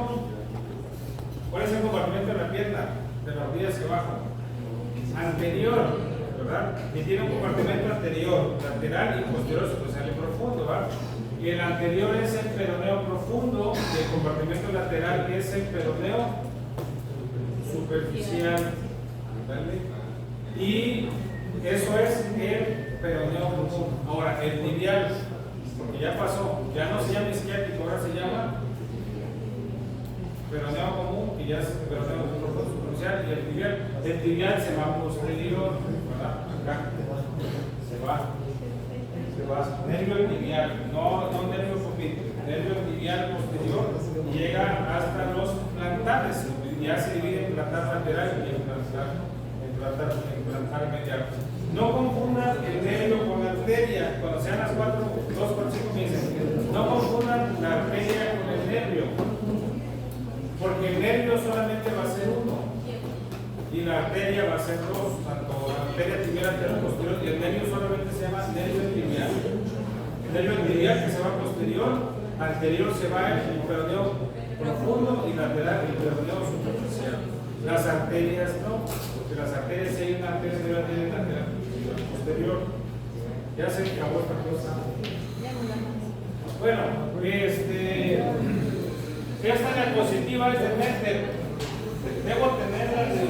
Speaker 1: ¿Cuál es el compartimento de la pierna? De las rodillas hacia abajo. Anterior, ¿verdad? Y tiene un compartimento anterior, lateral y posterior, superficial y profundo, ¿verdad? Y el anterior es el peroneo profundo y el compartimento lateral es el peroneo superficial. ¿Vale? Y eso es el peroneo profundo. Ahora, el tibial, porque ya pasó, ya no se llama isquiático, ahora se llama peroneo común y ya es peroneo profundo. superficial y el tibial. El tibial se va posterior, ¿verdad? Acá se va nervio tibial, no nervio popliteo, nervio tibial posterior, y llega hasta los plantares. Ya se divide en plantar lateral y en plantar medial. No confundan el nervio con la arteria. Cuando sean las 4, 2 por 5 me dicen, no confundan la arteria con el nervio, porque el nervio solamente va a ser uno y la arteria va a ser dos, tanto la arteria tibial anterior posterior, y el nervio solamente se llama nervio tibial. El nervio tibial que se va posterior, anterior se va el peroneo profundo y lateral el peroneo superficial. Las arterias no, porque las arterias, si hay una arteria anterior, tienen una arteria posterior. Ya se acabó esta cosa. Bueno, esta diapositiva es de Meter. Debo tenerla de